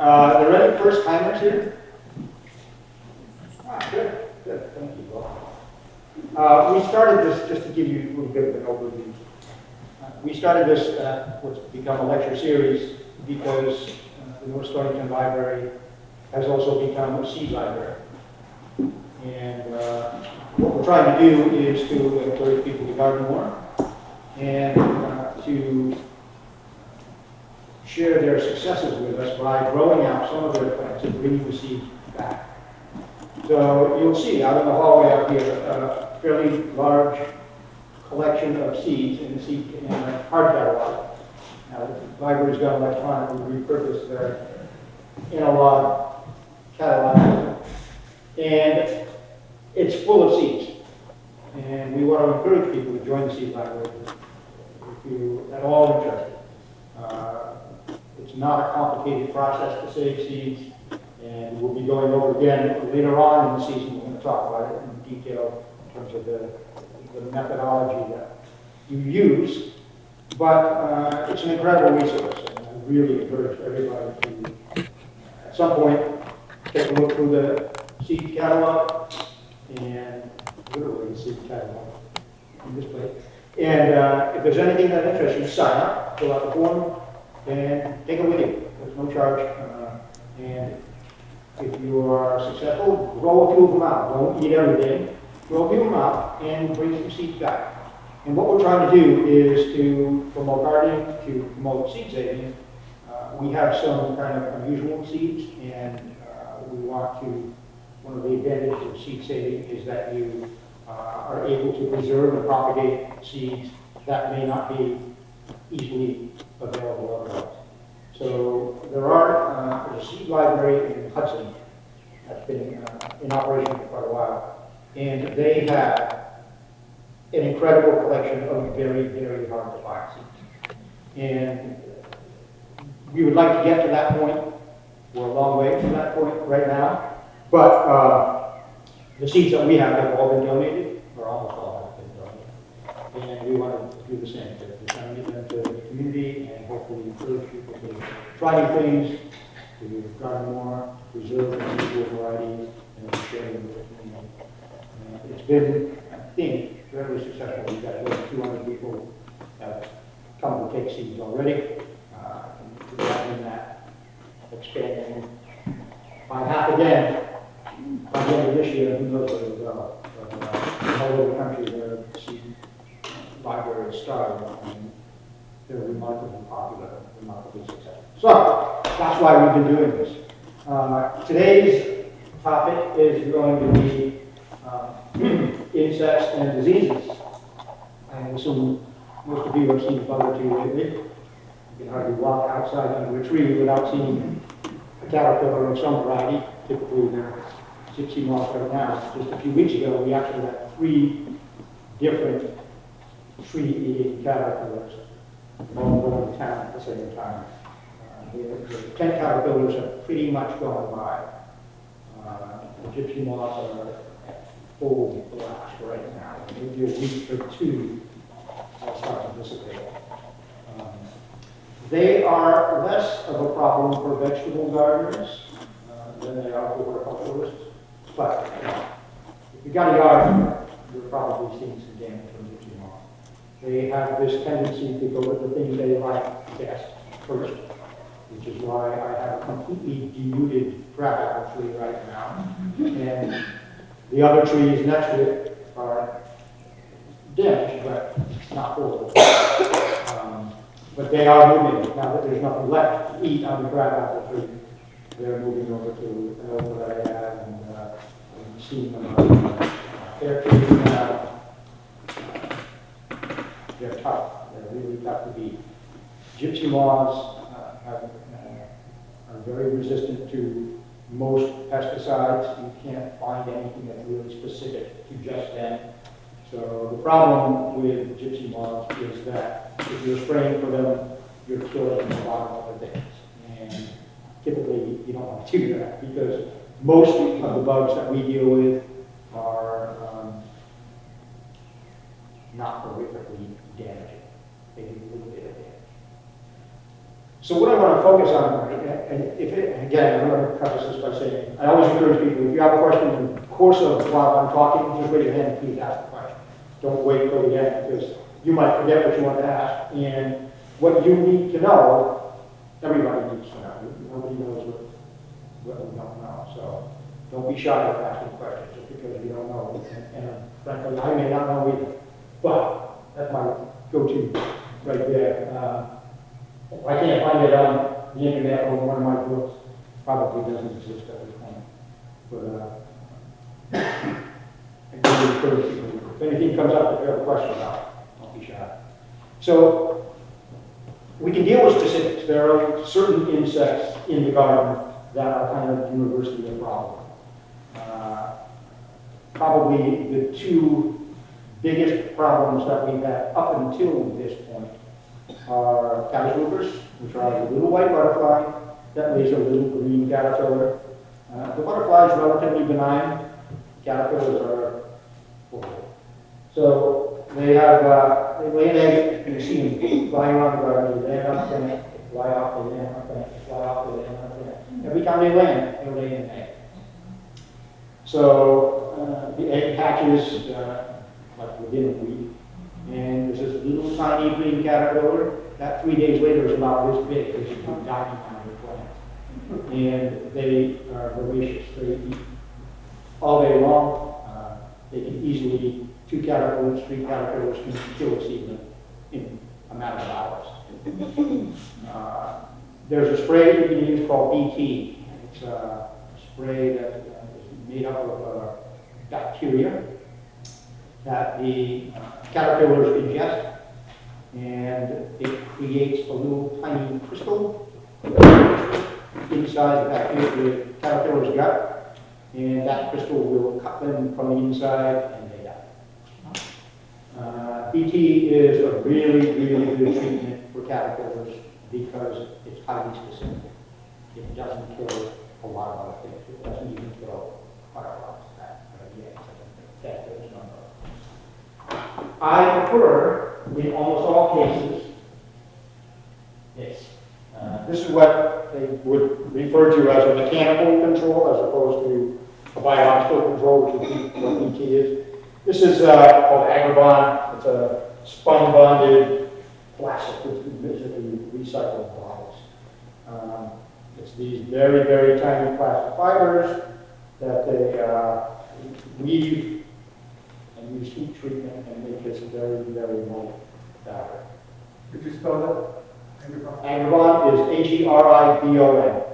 Are there any first timers here? Good, good, thank you. We started this, just to give you a little bit of an overview. We started this, what's become a lecture series, because the North Stonington Library has also become a seed library. And what we're trying to do is to encourage people to garden more and to share their successes with us by growing out some of their plants and bringing the seed back. So you'll see out in the hallway out here a fairly large collection of seeds in the seed in a hard catalog. Now the library's gone electronic, we repurposed their analog catalog, and it's full of seeds. And we want to encourage people to join the seed library if you're at all interested. It's not a complicated process to save seeds, and we'll be going over again later on in the season. We're going to talk about it in detail in terms of the methodology that you use. But it's an incredible resource, and I really encourage everybody to, at some point, take a look through the seed catalog, and literally the seed catalog in this place. And if there's anything that interests you, sign up, fill out the form, and take it with you. There's no charge. And if you are successful, grow a few of them out. Don't eat everything. Grow a few of them out and bring some seeds back. And what we're trying to do is to promote gardening, to promote seed saving. We have some kind of unusual seeds, and we want to, one of the advantages of seed saving is that you are able to preserve and propagate seeds that may not be easily available otherwise. So there's a seed library in Hudson that's been in operation for quite a while, and they have an incredible collection of very, very hard to find seeds. And we would like to get to that point. We're a long way from that point right now, but the seeds that we have all been donated, or almost all have been donated, and we want to do the same, to disseminate them to the community and hopefully encourage people to try new things, to garden more, preserve unusual varieties, and share them with the community. And it's been, I think, very successful. We've got over 200 people have come to take seeds already. And we're having that expanding by half again by the end of this year. Who knows where it'll go? But all over the country, the seed libraries started, and they're remarkably popular, remarkably successful. So that's why we've been doing this. Today's topic is going to be insects and diseases. I assume most of you have seen a bug or two lately. You can hardly walk outside under a tree without seeing a caterpillar of some variety. Typically they're gypsy moths right now. Just a few weeks ago, we actually had 3 different tree-eating caterpillars all going to town at the same time. The tent caterpillars have pretty much gone by. The gypsy moths are at full blast right now. Maybe a week or 2, I'll start to dissipate. They are less of a problem for vegetable gardeners than they are for horticulturists. But if you've got a yard, you're probably seeing some damage from gypsy moths. They have this tendency to go with the things they like best first, which is why I have a completely denuded crabapple tree right now. And the other trees next to it are damaged, but not full. But they are moving. Now that there's nothing left to eat on the crabapple tree, they're moving over to an oak that I have, and I'm seeing them on their trees now. They're tough. They're really tough to beat. Gypsy moths are very resistant to most pesticides. You can't find anything that's really specific to just them. So the problem with gypsy moths is that if you're spraying for them, you're killing a lot of other things. And typically, you don't want to do that because most of the bugs that we deal with are not horrifically damaging. They do a little bit of damage. So what I want to focus on, and again, I'm going to preface this by saying, I always encourage people, if you have a question in the course of while I'm talking, just raise your hand and please ask the question. Don't wait until the end, because you might forget what you want to ask, and what you need to know, everybody needs to know. Nobody knows what we don't know, so don't be shy of asking questions just because you don't know. And frankly, I may not know either, but that's my go-to right there. If I can't find it on the internet or one of my books, probably doesn't exist at this point. But I really encourage people. If anything comes up that you have a question about, don't be shy. So we can deal with specifics. There are certain insects in the garden that are kind of universally a problem. Probably the two biggest problems that we've had up until this point are cabbage loopers, which are the little white butterfly that lays a little green caterpillar. The butterfly is relatively benign. Caterpillars are horrible. So they have, they lay an egg, and you see them flying around the garden. They land on a plant, they fly off, they land on a plant, they fly off, they land on a plant. Every time they land, they lay an egg. So the egg hatches like within a week. And there's this little tiny green caterpillar that 3 days later is about this big. They should be dying on the plant. And they are voracious. They eat all day long. They can easily eat 2 caterpillars, 3 caterpillars, can kill a seedling in a matter of hours. There's a spray you can use called BT. It's a spray that is made up of bacteria that the caterpillars ingest, and it creates a little tiny crystal inside the bacteria, the caterpillar's gut, and that crystal will cut them from the inside and they die. BT is a really, really good treatment for caterpillars because it's highly specific. It doesn't kill a lot of other things. It doesn't even kill fireflies. I prefer, in almost all cases, this. This is what they would refer to as a mechanical control as opposed to a biological control, which is what BT is. This is called Agribond. It's a spun-bonded plastic, which is basically recycled bottles. It's these very, very tiny plastic fibers that they weave and use heat treatment and make this very, very light fabric. Could you spell that? Agribond is Agribon.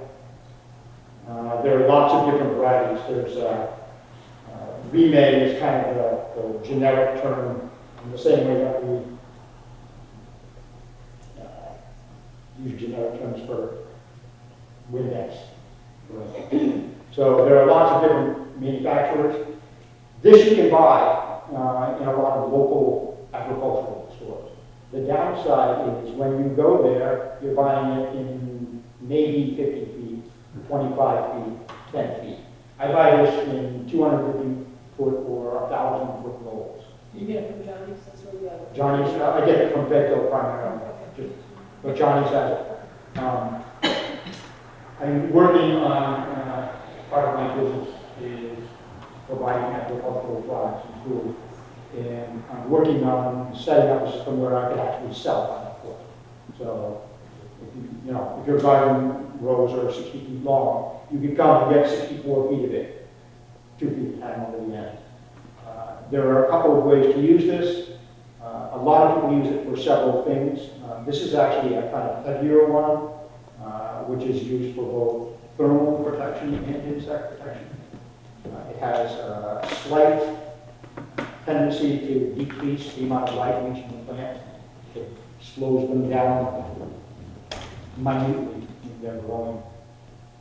There are lots of different varieties. There's Remade is kind of the generic term in the same way that we use generic terms for Windex. So there are lots of different manufacturers. This you can buy in a lot of local agricultural stores. The downside is when you go there, you're buying it in maybe 50 feet, 25 feet, 10 feet. I buy this in 250 foot or 1,000 foot rolls. You get it from Johnny's? That's where we have it. Johnny's, I get it from Bedfield primarily, but Johnny's has it. I'm working on, part of my business is providing agricultural products in schools. And I'm working on setting up a system where I could actually sell on that floor. So, if your garden rows are 60 feet long, you can come and get 64 feet of it, 2 feet at over the end. There are a couple of ways to use this. A lot of people use it for several things. This is actually a kind of heavier one, which is used for both thermal protection and insect protection. It has a slight tendency to decrease the amount of light reaching the plant. It slows them down minutely in their growing.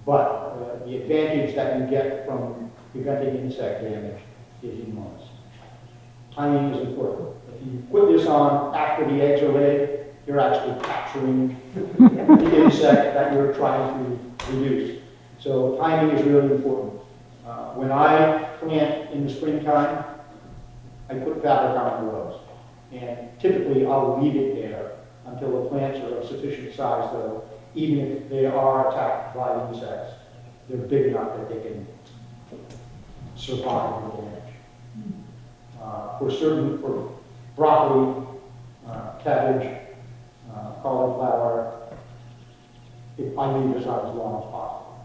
But the advantage that you get from preventing insect damage is enormous. Timing is important. If you put this on after the eggs are laid, you're actually capturing the insect that you're trying to reduce. So timing is really important. When I plant in the springtime, I put fabric on the rows. And typically I'll leave it there until the plants are of sufficient size, though, even if they are attacked by insects, they're big enough that they can survive the damage. For broccoli, cabbage, cauliflower, I leave this out as long as possible.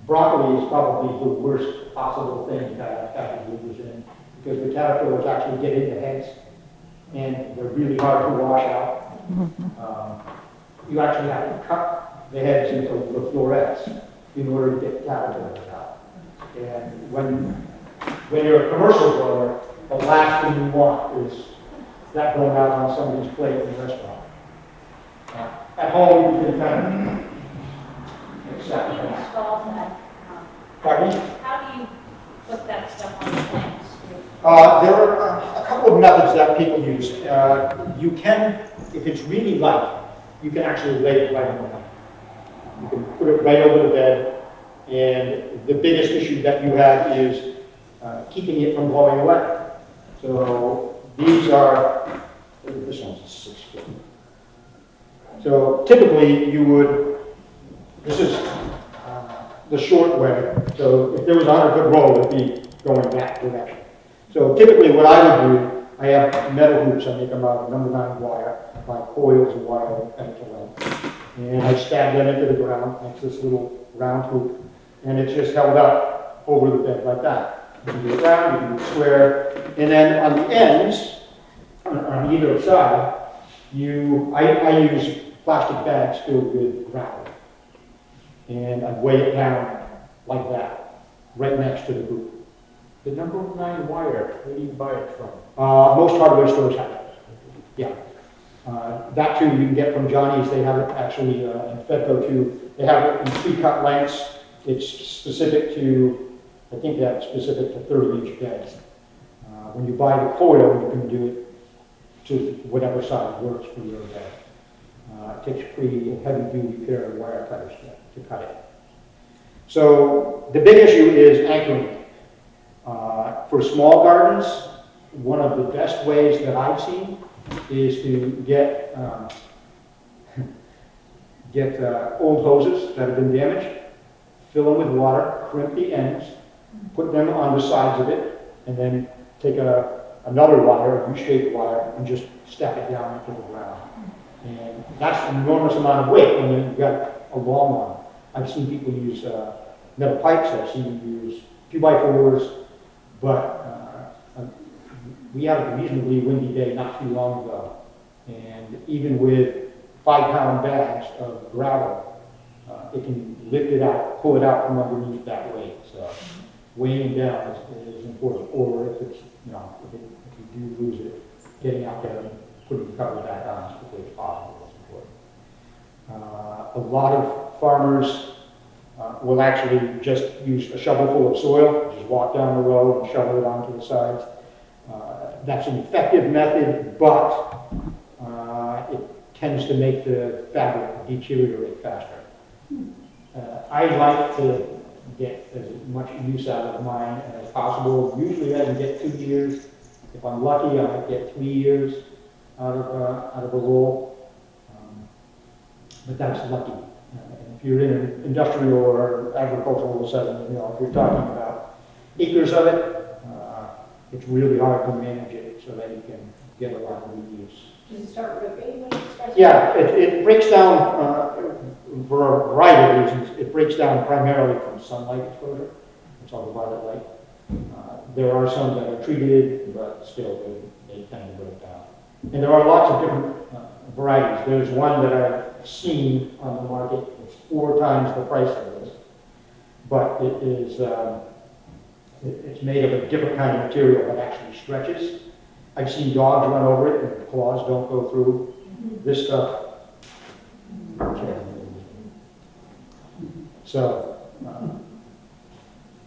Broccoli is probably the worst possible thing to have caterpillars in, because the caterpillars actually get into heads, and they're really hard to wash out. You actually have to cut the heads into the florets in order to get caterpillars out. And when you're a commercial grower, the last thing you want is that going out on somebody's plate in the restaurant. At home, you can kind of accept How do you that. install that? Pardon me? How do you put that stuff on the plants? There are a couple of methods that people use. You can, if it's really light, you can actually lay it right on the ground. You can put it right over the bed, and the biggest issue that you have is keeping it from blowing away. So these are, this one's 6 foot. So typically you would, this is the short way. So if there was a 100-foot roll, it would be going that direction. So typically what I would do, I have metal hoops, I make them out of number 9 wire, like coils of wire at the length. And I stab them into the ground, makes this little round hoop, and it's just held up over the bed like that. You can do it round, you can do it square, and then on the ends, on either side, I use plastic bags filled with gravel. And I weigh it down like that, right next to the hoop. The number 9 wire, where do you buy it from? Most hardware stores have it. Yeah. That too you can get from Johnny's. They have it actually in Fedco too. They have it in pre-cut lengths. It's specific to, I think they have it specific to 30-inch beds. When you buy the coil, you can do it to whatever size works for your bed. It takes a pretty heavy-duty pair of wire cutters to cut it. So the big issue is anchoring. For small gardens, one of the best ways that I've seen is to get old hoses that have been damaged, fill them with water, crimp the ends, put them on the sides of it, and then take another wire, a U-shaped wire, and just stack it down into the ground. And that's an enormous amount of weight when you've got a long one. I've seen people use metal pipes, I've seen them use 2x4s, but we had a reasonably windy day not too long ago, and even with 5-pound bags of gravel, it can lift it out, pull it out from underneath that weight. So weighing down is important, or if it's, if you do lose it, getting out there and putting the cover back on as quickly as possible is important. A lot of farmers will actually just use a shovel full of soil, just walk down the row and shovel it onto the sides. That's an effective method, but it tends to make the fabric deteriorate faster. I like to get as much use out of mine as possible. Usually I can get 2 years. If I'm lucky, I might get 3 years out of a roll. But that's lucky. If you're in an industrial or agricultural setting, if you're talking about acres of it, it's really hard to manage it so that you can get a lot of reuse. Does it start ripping when it starts? Yeah, it breaks down for a variety of reasons. It breaks down primarily from sunlight exposure. It's ultraviolet light. There are some that are treated, but still they tend to break down. And there are lots of different varieties. There's one that I've seen on the market. It's 4 times the price of this, but it is it's made of a different kind of material that actually stretches. I've seen dogs run over it and the claws don't go through. This stuff. So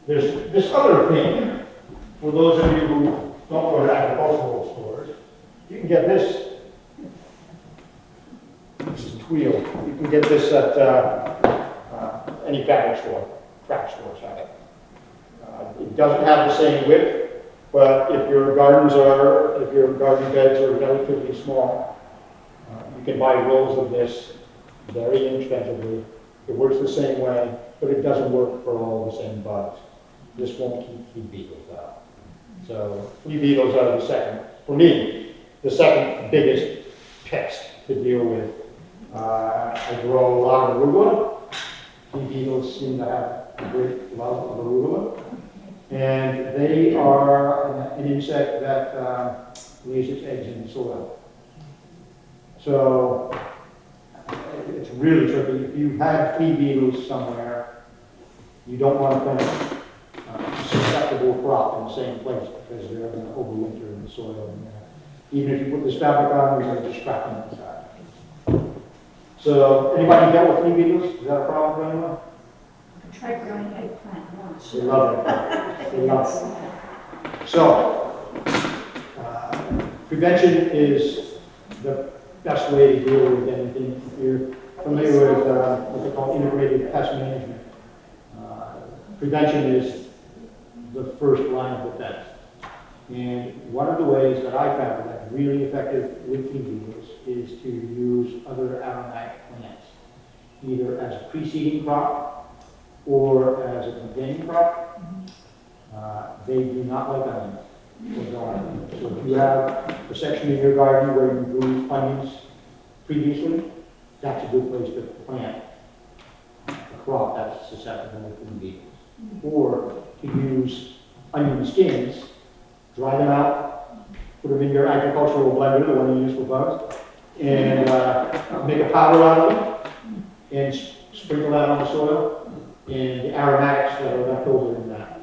there's this other thing for those of you who don't go to agricultural stores. You can get this. This is a wheel. You can get this at any fabric store. Craft stores have it. It doesn't have the same width, but if your garden beds are relatively small, You can buy rolls of this very inexpensively. It works the same way, but it doesn't work for all the same bugs. This won't keep flea beetles out. So flea beetles are the second, for me, the second biggest pest to deal with. I grow a lot of arugula. Flea beetles seem to have a great love of arugula. And they are an insect that lays its eggs in the soil. So it's really tricky. If you have flea beetles somewhere, you don't want to plant a susceptible crop in the same place because they're going to overwinter in the soil. And, even if you put this fabric on, you're going to just trap them inside. So anybody dealt with flea beetles? Is that a problem for anyone? I tried growing eggplant once. They love it. They love it. So prevention is the best way to deal with anything. If you're familiar with what they call integrated pest management, prevention is the first line of defense. And one of the ways that I found that's really effective with flea beetles is to use other aromatic plants, either as a preceding crop or as a companion crop. They do not like onions or garlic. So if you have a section in your garden where you grew onions previously, that's a good place to plant a crop that's susceptible to flea beetles. Or to use onion skins, dry them out, put them in your agricultural blender, the one you use for bugs, and make a powder out of them, and sprinkle that on the soil, and the aromatics that are left over in that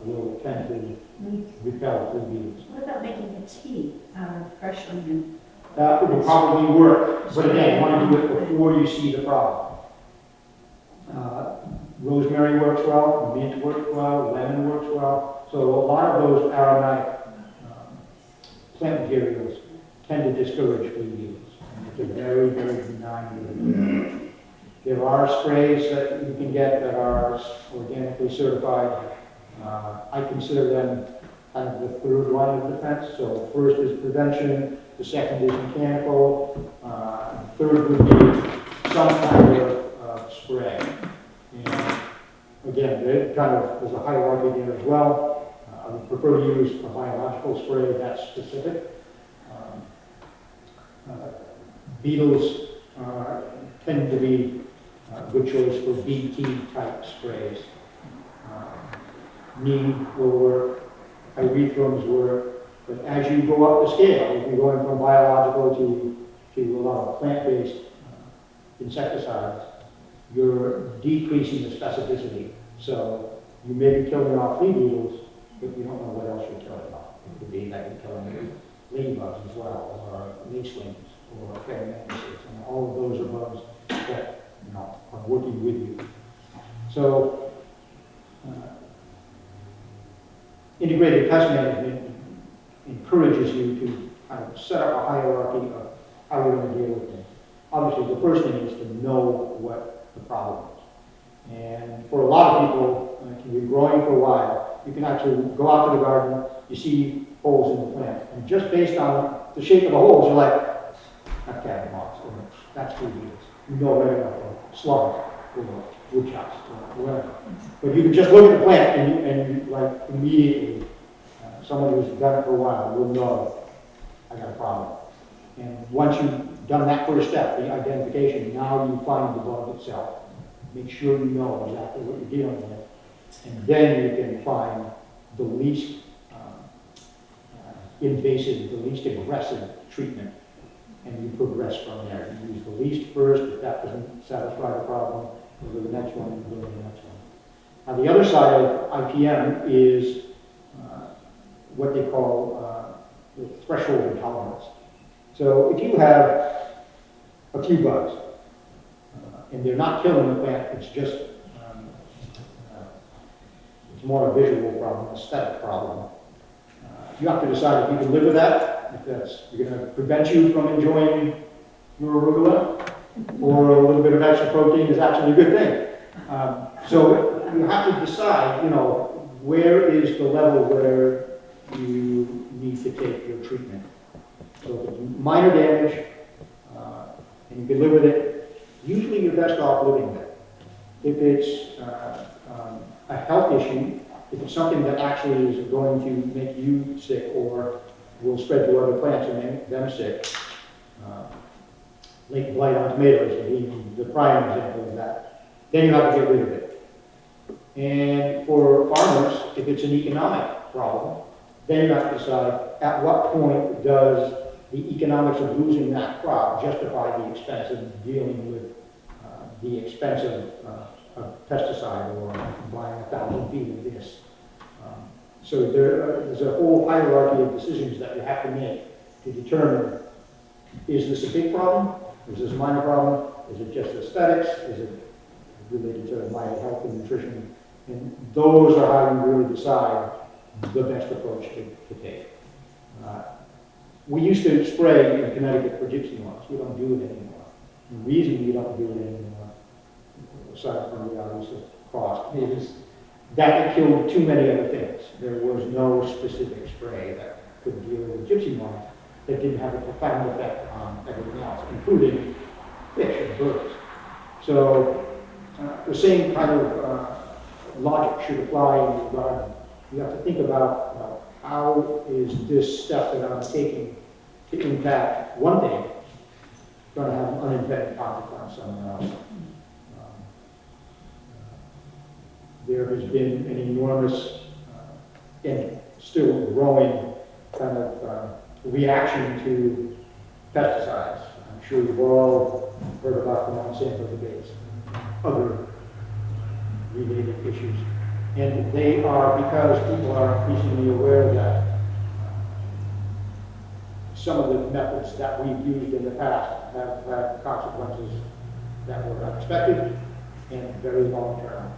will tend to repel flea beetles. What about making a tea out of fresh onion? It will probably work, but again, you want to do it before you see the problem. Rosemary works well, mint works well, lemon works well. So a lot of those aromatic plant materials tend to discourage flea beetles. And it's a very, very benign. There are sprays that you can get that are organically certified. I consider them kind of the third line of defense. So first is prevention, the second is mechanical, third would be some kind of spray. And again, there's a hierarchy there as well. I would prefer to use a biological spray that's specific. Beetles tend to be a good choice for BT type sprays. Neem will work, pyrethroms work, but as you go up the scale, if you're going from biological to a lot of plant-based insecticides, you're decreasing the specificity. So you may be killing off flea beetles, but you don't know what else you're killing off. It could be that you're killing ladybugs as well, or lacewings, or mantises, and all of those are bugs that are working with you. So integrated pest management encourages you to kind of set up a hierarchy of how you're going to deal with things. Obviously, the first thing is to know what the problem is. And for a lot of people, it can be growing for a while, you can actually go out to the garden, you see holes in the plant, and just based on the shape of the holes, you're like, that's cat moths, or that's flea beetles. You know right enough, or slugs, or woodchucks, or whatever. But you can just look at the plant and you like immediately, someone who's done it for a while will know, I got a problem. And once you've done that first step, the identification, now you find the bug itself. Make sure you know exactly what you're dealing with. And then you can find the least invasive, the least aggressive treatment. And you progress from there. You use the least first. If that doesn't satisfy the problem, you go to the next one, and go to the next one. Now the other side of IPM is what they call the threshold intolerance. So if you have a few bugs, and they're not killing the plant, it's just, it's more a visual problem, aesthetic problem. You have to decide if you can live with that, if that's going to prevent you from enjoying your arugula, or a little bit of extra protein is actually a good thing. So you have to decide, where is the level where you need to take your treatment. So if it's minor damage, You can live with it. Usually you're best off living with it. If it's a health issue, if it's something that actually is going to make you sick or will spread to other plants and make them sick, lake blight on tomatoes would be the prime example of that, then you have to get rid of it. And for farmers, if it's an economic problem, then you have to decide at what point does the economics of losing that crop justify the expense of dealing with the expense of pesticide or buying 1,000 feet of this. So there's a whole hierarchy of decisions that you have to make to determine, is this a big problem? Is this a minor problem? Is it just aesthetics? Is it related to my health and nutrition? And those are how you really decide the best approach to take. We used to spray in Connecticut for gypsy moths. We don't do it anymore. The reason we don't do it anymore, aside from the obvious cost, is that it killed too many other things. There was no specific spray that could deal with gypsy moths that didn't have a profound effect on everything else, including fish and birds. So the same kind of logic should apply in your garden. You have to think about how is this step that I'm taking to impact one thing going to have an unintended consequence somewhere else. There has been an enormous and still growing kind of reaction to pesticides. I'm sure you've all heard about the Monsanto debates, other related issues. And they are because people are increasingly aware that some of the methods that we've used in the past have had consequences that were unexpected and very long term.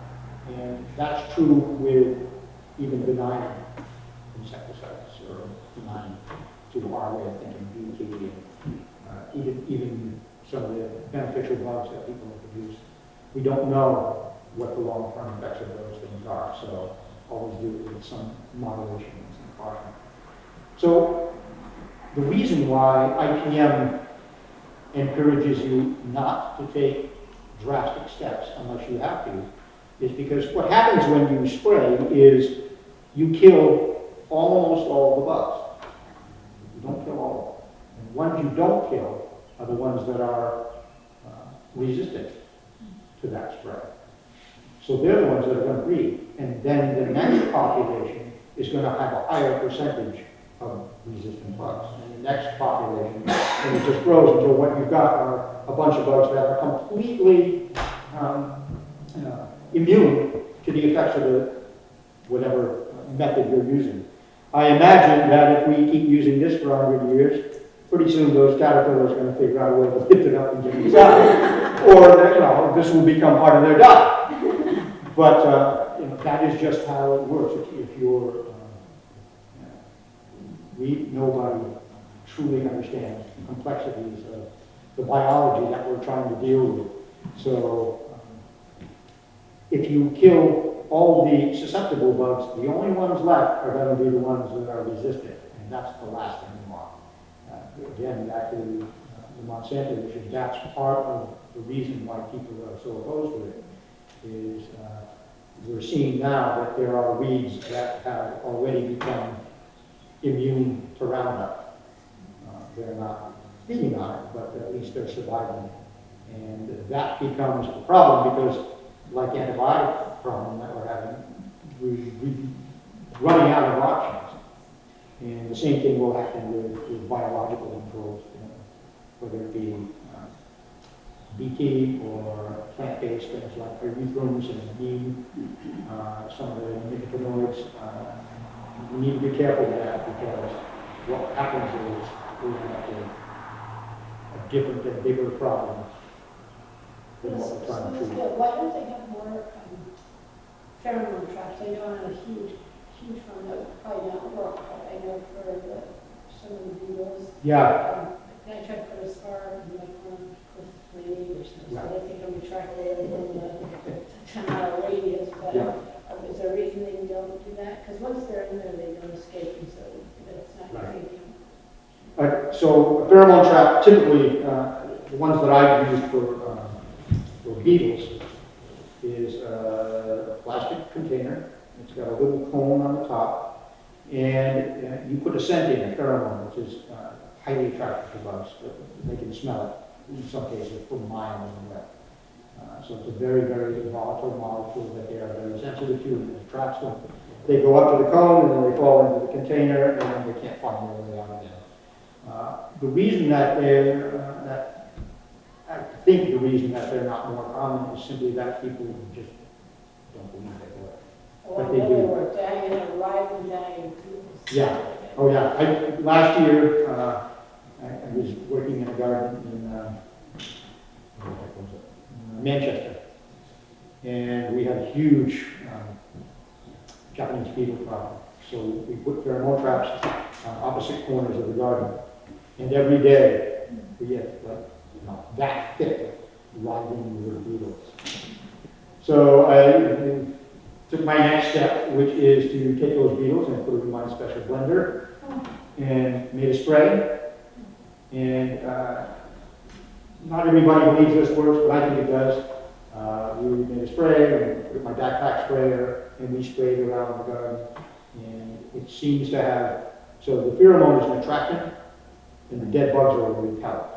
And that's true with even benign insecticides or benign to our way of thinking, BT, and even some of the beneficial bugs that people have produced. We don't know what the long-term effects of those things are, so always do it with some moderation and some caution. So the reason why IPM encourages you not to take drastic steps unless you have to is because what happens when you spray is you kill almost all the bugs. You don't kill all of them. And the ones you don't kill are the ones that are resistant to that spray. So they're the ones that are going to breed. And then the next population is going to have a higher percentage of resistant bugs. And the next population, and it just grows until what you've got are a bunch of bugs that are completely immune to the effects of the whatever method you're using. I imagine that if we keep using this for 100 years, pretty soon those caterpillars are going to figure out a way to lift it up and get inside. Or this will become part of their diet. But that is just how it works. If you're, nobody truly understands the complexities of the biology that we're trying to deal with. So if you kill all the susceptible bugs, the only ones left are going to be the ones that are resistant, and that's the last thing you want. Again, back to the Monsanto issue, that's part of the reason why people are so opposed to it, is we're seeing now that there are weeds that have already become immune to Roundup. They're not feeding on it, but at least they're surviving. And that becomes a problem because, like antibiotic problem that we're having, we're running out of options. And the same thing will happen with biological controls, whether it be BT or plant-based things like erythrums and neem, some of the nicotinoids. We need to be careful with that because what happens is we have a different and bigger problem than what we're trying to treat. Why don't they have more pheromone traps? I know on a huge one that would probably not work, but I know for some of the beetles. Yeah. I tried to put a scar in my phone with my neighbors, so I think I'm attracted within the 10-mile radius, but is there a reason they don't do that? Because once they're in there, they don't escape, and so that's not Right. thinking. So a pheromone trap, typically, the ones that I've used for beetles is a plastic container. It's got a little cone on the top, and you put a scent in, a pheromone, which is highly attractive to bugs. They can smell it, in some cases, for miles away. So it's a very, very volatile molecule that they are very sensitive to, and it attracts them. They go up to the cone, and then they fall into the container, and then they can't find their way out again. The reason that I think the reason that they're not more common is simply that people just don't believe they work. Well, But they they do. were dying, alive and dying too. Yeah. Oh, yeah. Last year, I was working in a garden in where the heck was it? Manchester, and we had a huge Japanese beetle problem. So we put pheromone traps on opposite corners of the garden, and every day we had that thick riding little beetles. So I took my next step, which is to take those beetles and put them in my special blender and made a spray. And not everybody believes this works, but I think it does. We made a spray, and put my backpack sprayer, and we sprayed around the garden. And it seems to have, so the pheromone is an attractant, and the dead bugs are a repellent.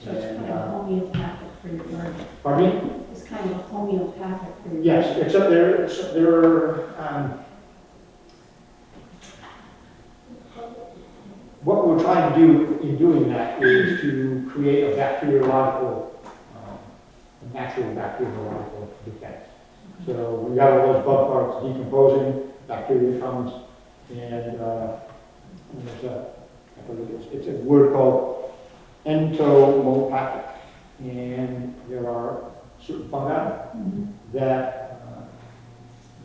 So it's kind of homeopathic for your garden. Pardon me? It's kind of homeopathic for your Yes, garden. except what we're trying to do in doing that is to create a bacteriological, a natural bacteriological defense. So when you have all those bug parts decomposing, bacteria comes, and it's a word called entomopathic, and there are certain fungi that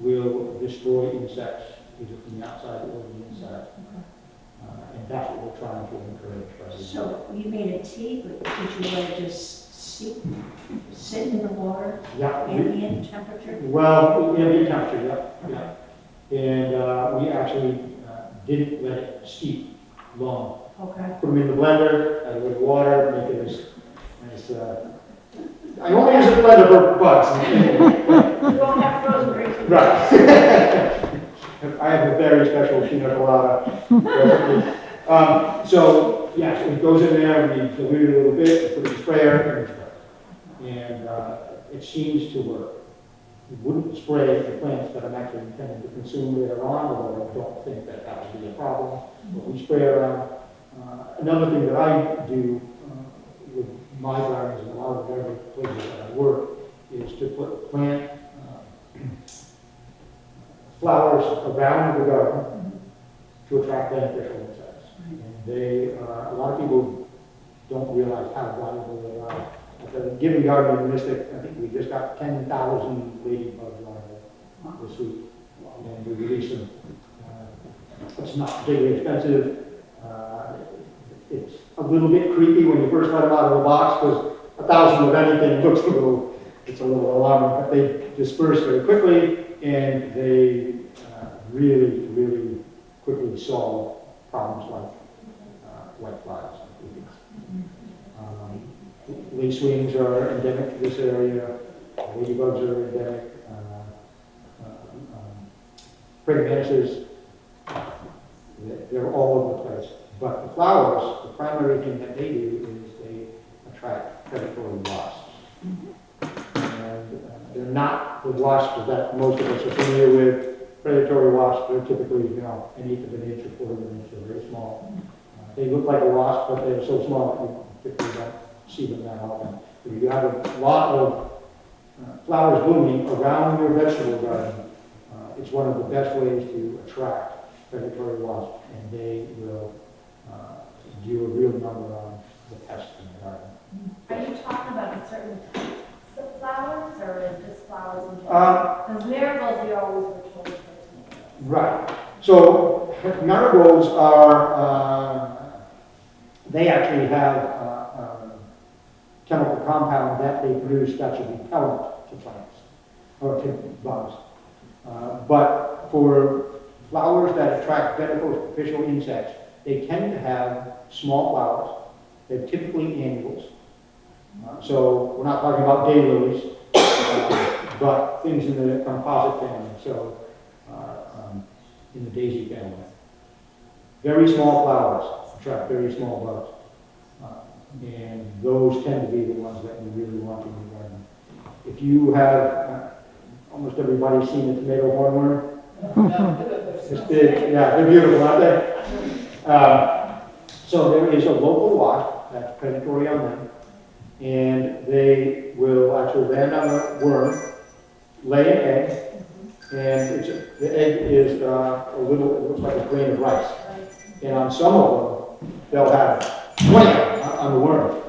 will destroy insects either from the outside or the inside. And that's what we're trying to encourage. Right? So you made a tea, but did you let it just sit in the water, Yeah. ambient temperature? Well, ambient temperature, yeah. And we actually didn't let it steep long. Okay. Put them in the blender, add a little water, make it as I only use the blender for bugs. You won't have frozen drinks. Right. I have a very special pina colada recipe. So, yes, it goes in there, we dilute it a little bit, put it in the sprayer, and it's spray. And it seems to work. We wouldn't spray the plants that I'm actually intending to consume later on, although I don't think that that would be a problem. But we spray around. Another thing that I do with my gardens and a lot of the other places that I work is to put plant flowers around the garden to attract beneficial insects. And they, a lot of people don't realize how valuable they are. At the Given Garden in Mystic, I think we just got 10,000 ladybugs on this week, and we released them. It's not particularly expensive. It's a little bit creepy when you first let them out of the box, because 1,000 of anything looks it's a little alarming, but they disperse very quickly, and they really, really quickly solve problems like whiteflies. Lacewings are endemic to this area. Ladybugs are endemic. Praying mantises, they're all over the place. But the flowers, the primary thing that they do is they attract predatory wasps. And they're not the wasps that most of us are familiar with. Predatory wasps are typically, an eighth of an inch or quarter of an inch. They're very small. They look like a wasp, but they're so small that you typically don't see them that often. If you have a lot of flowers blooming around your vegetable garden, it's one of the best ways to attract predatory wasps, and they will do a real number on the pests in the garden. Are you talking about certain types of flowers, or just flowers in general? Because marigolds, we always were told to put. Right. So marigolds are, they actually have a chemical compound that they produce that's a repellent to plants, or to bugs. But for flowers that attract beneficial insects, they tend to have small flowers. They're typically annuals, So we're not talking about daylilies, but things in the composite family, so in the daisy family. Very small flowers attract very small bugs. And those tend to be the ones that you really want in your garden. If you have, almost everybody's seen the tomato hornworm. It's big, yeah, they're beautiful, aren't they? So there is a local lot that's predatory on them, and they will actually land on the worm, lay an egg, and the egg is a little, it looks like a grain of rice. And on some of them, they'll have 20 on the worm,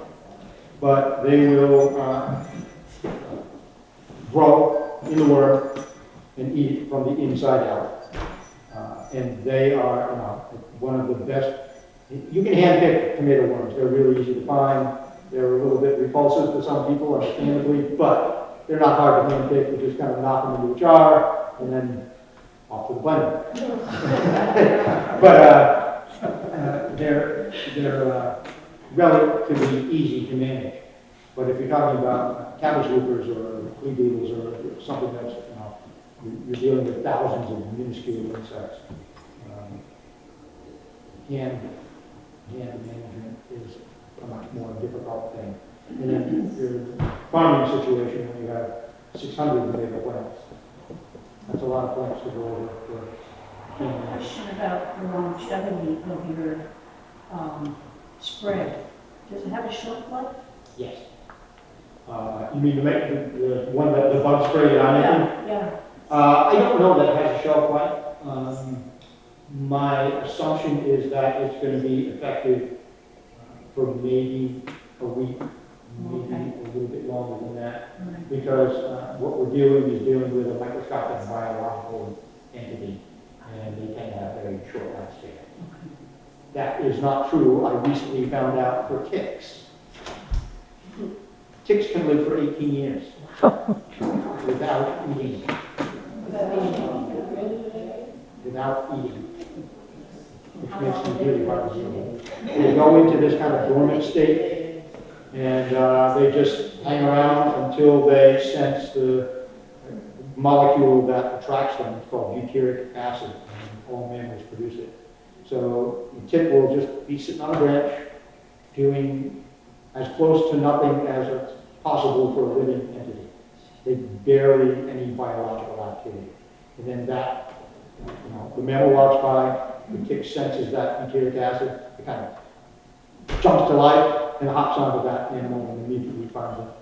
but they will grow in the worm and eat it from the inside out. And they are one of the best. You can hand pick tomato worms. They're really easy to find. They're a little bit repulsive to some people, understandably, but they're not hard to hand pick. You just kind of knock them into a jar and then off to the blender. But they're relatively easy to manage. But if you're talking about cabbage loopers or flea beetles or something that's, you're dealing with thousands of minuscule insects. Hand management is a much more difficult thing. And then your farming situation when you have 600 tomato plants. That's a lot of plants to go over for. I have a question about the longevity of your spread. Does it have a shelf life? Yes. You mean to make the one that the bug spray that I'm making? Yeah. I don't know that it has a shelf life. My assumption is that it's going to be effective for maybe a week, maybe a little bit longer than that, because what we're dealing with a microscopic biological entity, and they tend to have very short lifespan. That is not true. I recently found out for ticks. Ticks can live for 18 years without eating. Without eating. Which makes them really hard to deal. They go into this kind of dormant state, and they just hang around until they sense the molecule that attracts them. It's called butyric acid, and all mammals produce it. So the tick will just be sitting on a branch, doing as close to nothing as it's possible for a living entity. They barely any biological activity. And then that, the mammal walks by, the tick senses that butyric acid, it kind of jumps to life and hops onto that animal and immediately finds a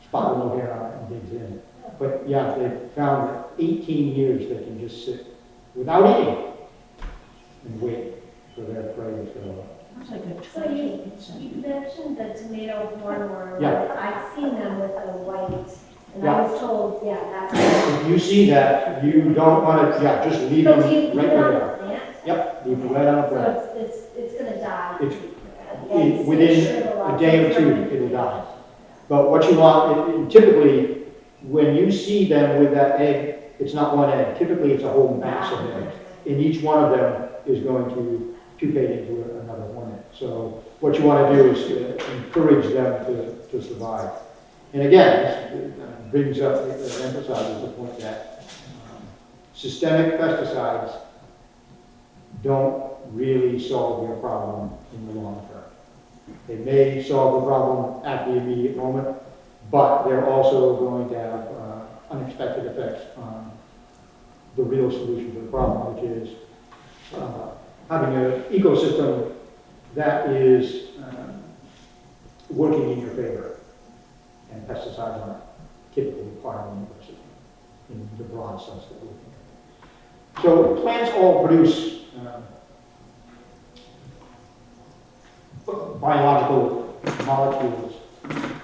spot with no hair on it and digs in. But yeah, they found that 18 years they can just sit without eating and wait for their prey to fill up. Sounds like a So you mentioned the tomato hornworm. Yeah. I've seen them with the white, and Yeah. I was told, that's. If you see that, you don't want to, just leave them So do you right leave it where on they the are. plant? Yep, leave them right on the plant. So it's gonna die. Within a day or two, it'll die. But what you want, typically, when you see them with that egg, it's not one egg. Typically, it's a whole mass of eggs. And each one of them is going to pupate into another hornet. So what you want to do is to encourage them to survive. And again, this brings up, emphasizes the point that systemic pesticides don't really solve your problem in the long term. They may solve the problem at the immediate moment, but they're also going to have unexpected effects on the real solution to the problem, which is having an ecosystem that is working in your favor. And pesticides aren't typically part of an ecosystem in the broad sense that we think. So plants all produce biological molecules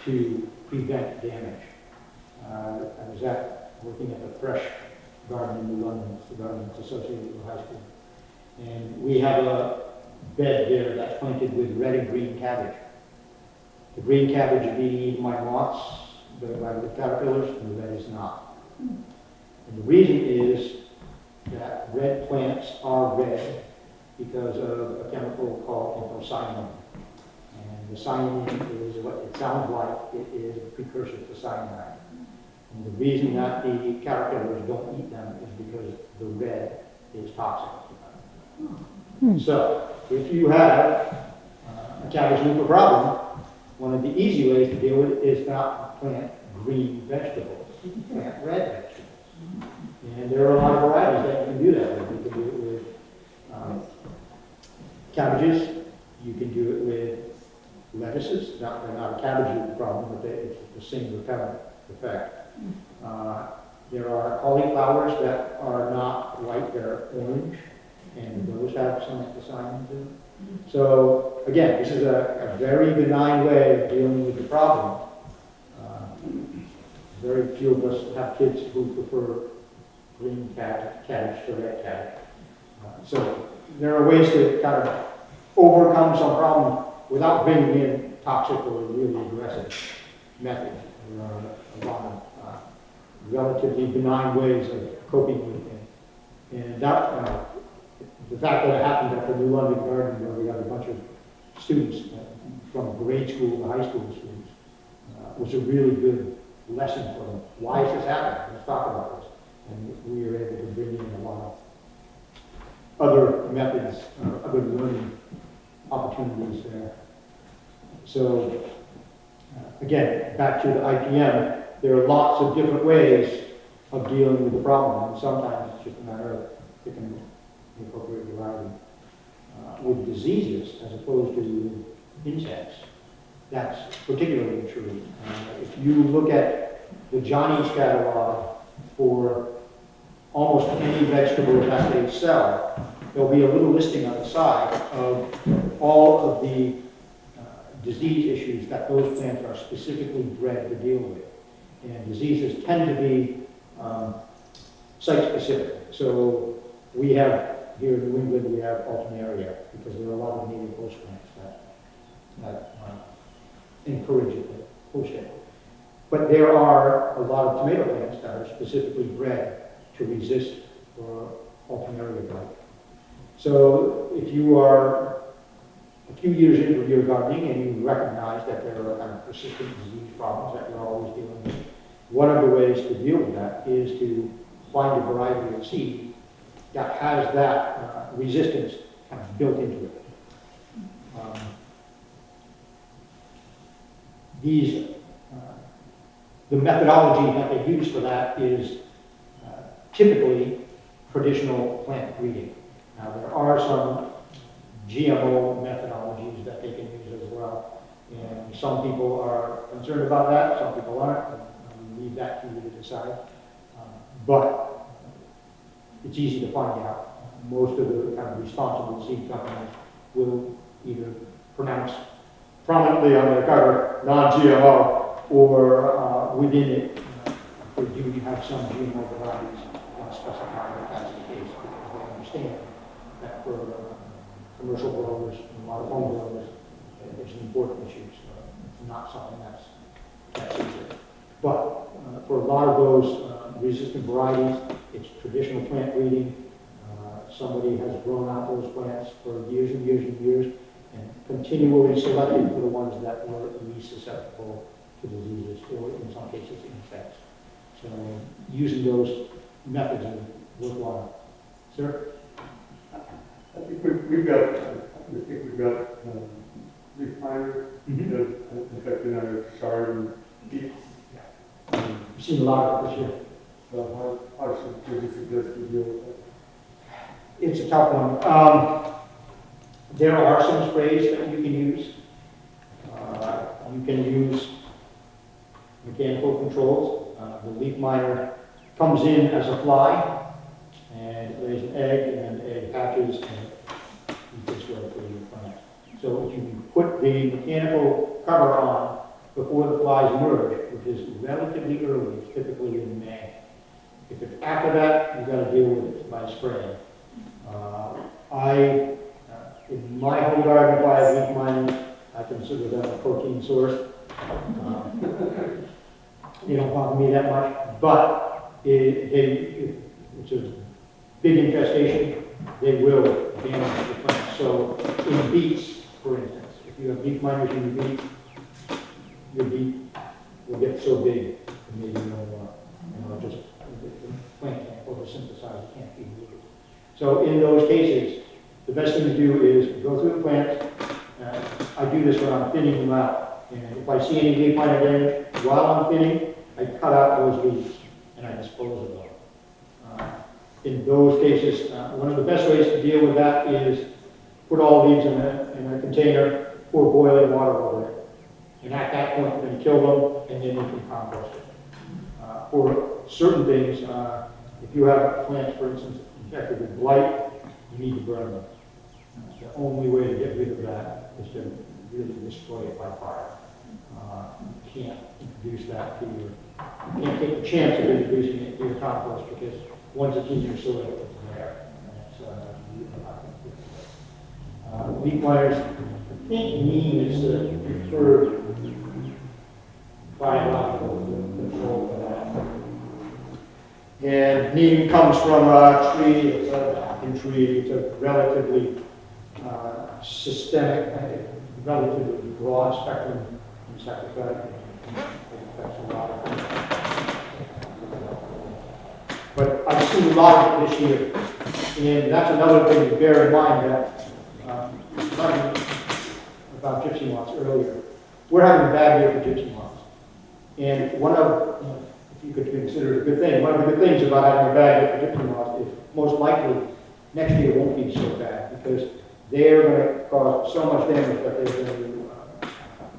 to prevent damage. I was working at the Fresh Garden in New London, it's the garden that's associated with the high school. And we have a bed there that's planted with red and green cabbage. The green cabbage is being eaten by moths, by the caterpillars, and the red is not. And the reason is that red plants are red because of a chemical called anthocyanin. And And the cyanine is what it sounds like. It is a precursor to cyanide. And the reason that the caterpillars don't eat them is because the red is toxic. So, if you have a cabbage looper problem, one of the easy ways to deal with it is not plant green vegetables, plant red vegetables. And there are a lot of varieties that you can do that with. You can do it with cabbages, you can do it with lettuces. They're not a cabbage looper problem, but it's the same repellent effect. There are cauliflowers that are not white, they're orange, and those have some anthocyanin too. So again, this is a very benign way of dealing with the problem. Very few of us have kids who prefer green cabbage to red cabbage. So there are ways to kind of overcome some problem without bringing in toxic or really aggressive methods. There are a lot of relatively benign ways of coping with it. And that, the fact that it happened at the New London Garden, where we got a bunch of students from grade school to high school students, was a really good lesson for them. Why is this happening? Let's talk about this. And we were able to bring in a lot of other methods, other learning opportunities there. So, again, back to the IPM, there are lots of different ways of dealing with the problem, and sometimes it's just a matter of picking the appropriate variety. With diseases, as opposed to insects, that's particularly true. If you look at the Johnny's catalog for almost any vegetable that they sell, there'll be a little listing on the side of all of the disease issues that those plants are specifically bred to deal with. And diseases tend to be site-specific. So we have, here in New England, we have alternaria, because there are a lot of native host plants that encourage it, host it. But there are a lot of tomato plants that are specifically bred to resist alternaria blight. So if you are a few years into your gardening and you recognize that there are kind of persistent disease problems that you're always dealing with, one of the ways to deal with that is to find a variety of seed that has that resistance kind of built into it. The methodology that they use for that is typically traditional plant breeding. Now, there are some GMO methodologies that they can use as well, and some people are concerned about that, some people aren't. I'll leave that to you to decide. But it's easy to find out. Most of the kind of responsible seed companies will either pronounce prominently on their cover non-GMO, or within it, they do have some GMO varieties specified that that's the case, because they understand that for commercial growers and a lot of home growers, it's an important issue. So it's not something that's easy. But for a lot of those resistant varieties, it's traditional plant breeding. Somebody has grown out those plants for years and years and years, and continually selected for the ones that were least susceptible to diseases, or in some cases insects. So using those methods is worthwhile. Sir? I think we've got leaf miners that have affected our chard and beets. We've seen a lot of it this year. So how should we suggest we deal with that? It's a tough one. There are some sprays that you can use. You can use mechanical controls. The leaf miner comes in as a fly, and it lays an egg, and the egg hatches, and you just wait for your plant. So if you put the mechanical cover on before the flies emerge, which is relatively early, it's typically in May. If it's after that, you've got to deal with it by spraying. In my home garden, if I have leaf mining, I consider that a protein source. They don't bother me that much, but if it's a big infestation, they will damage the plant. So in beets, for instance, if if you have leaf miners in your beet will get so big, and maybe just, the plant can't photosynthesize, it can't be moved. So in those cases, the best thing to do is go through the plants. I do this when I'm thinning them out. And if I see any leaf miner damage while I'm thinning, I cut out those leaves and I dispose of them. In those cases, one of the best ways to deal with that is put all leaves in a container, pour boiling water over it. And at that point, you're going to kill them, and then you can compost it. For certain things, if you have plants, for instance, infected with blight, you need to burn them. The only way to get rid of that is to really destroy it by fire. You can't introduce that to your, you can't take the chance of introducing it to your compost because once it's in your soil, it's there. And it's not going to leaf miners, I think neem is the preferred biological control for that. And neem comes from a tree, it's an African tree, it's a relatively systemic, relatively broad spectrum insecticide. It affects a lot of things. But I've seen a lot of it this year. And that's another thing to bear in mind that, talking about gypsy moths earlier, we're having a bad year for gypsy moths. And one of, if you could consider it a good thing, one of the good things about having a bad year for gypsy moths is most likely next year won't be so bad because they're going to cause so much damage that they're going to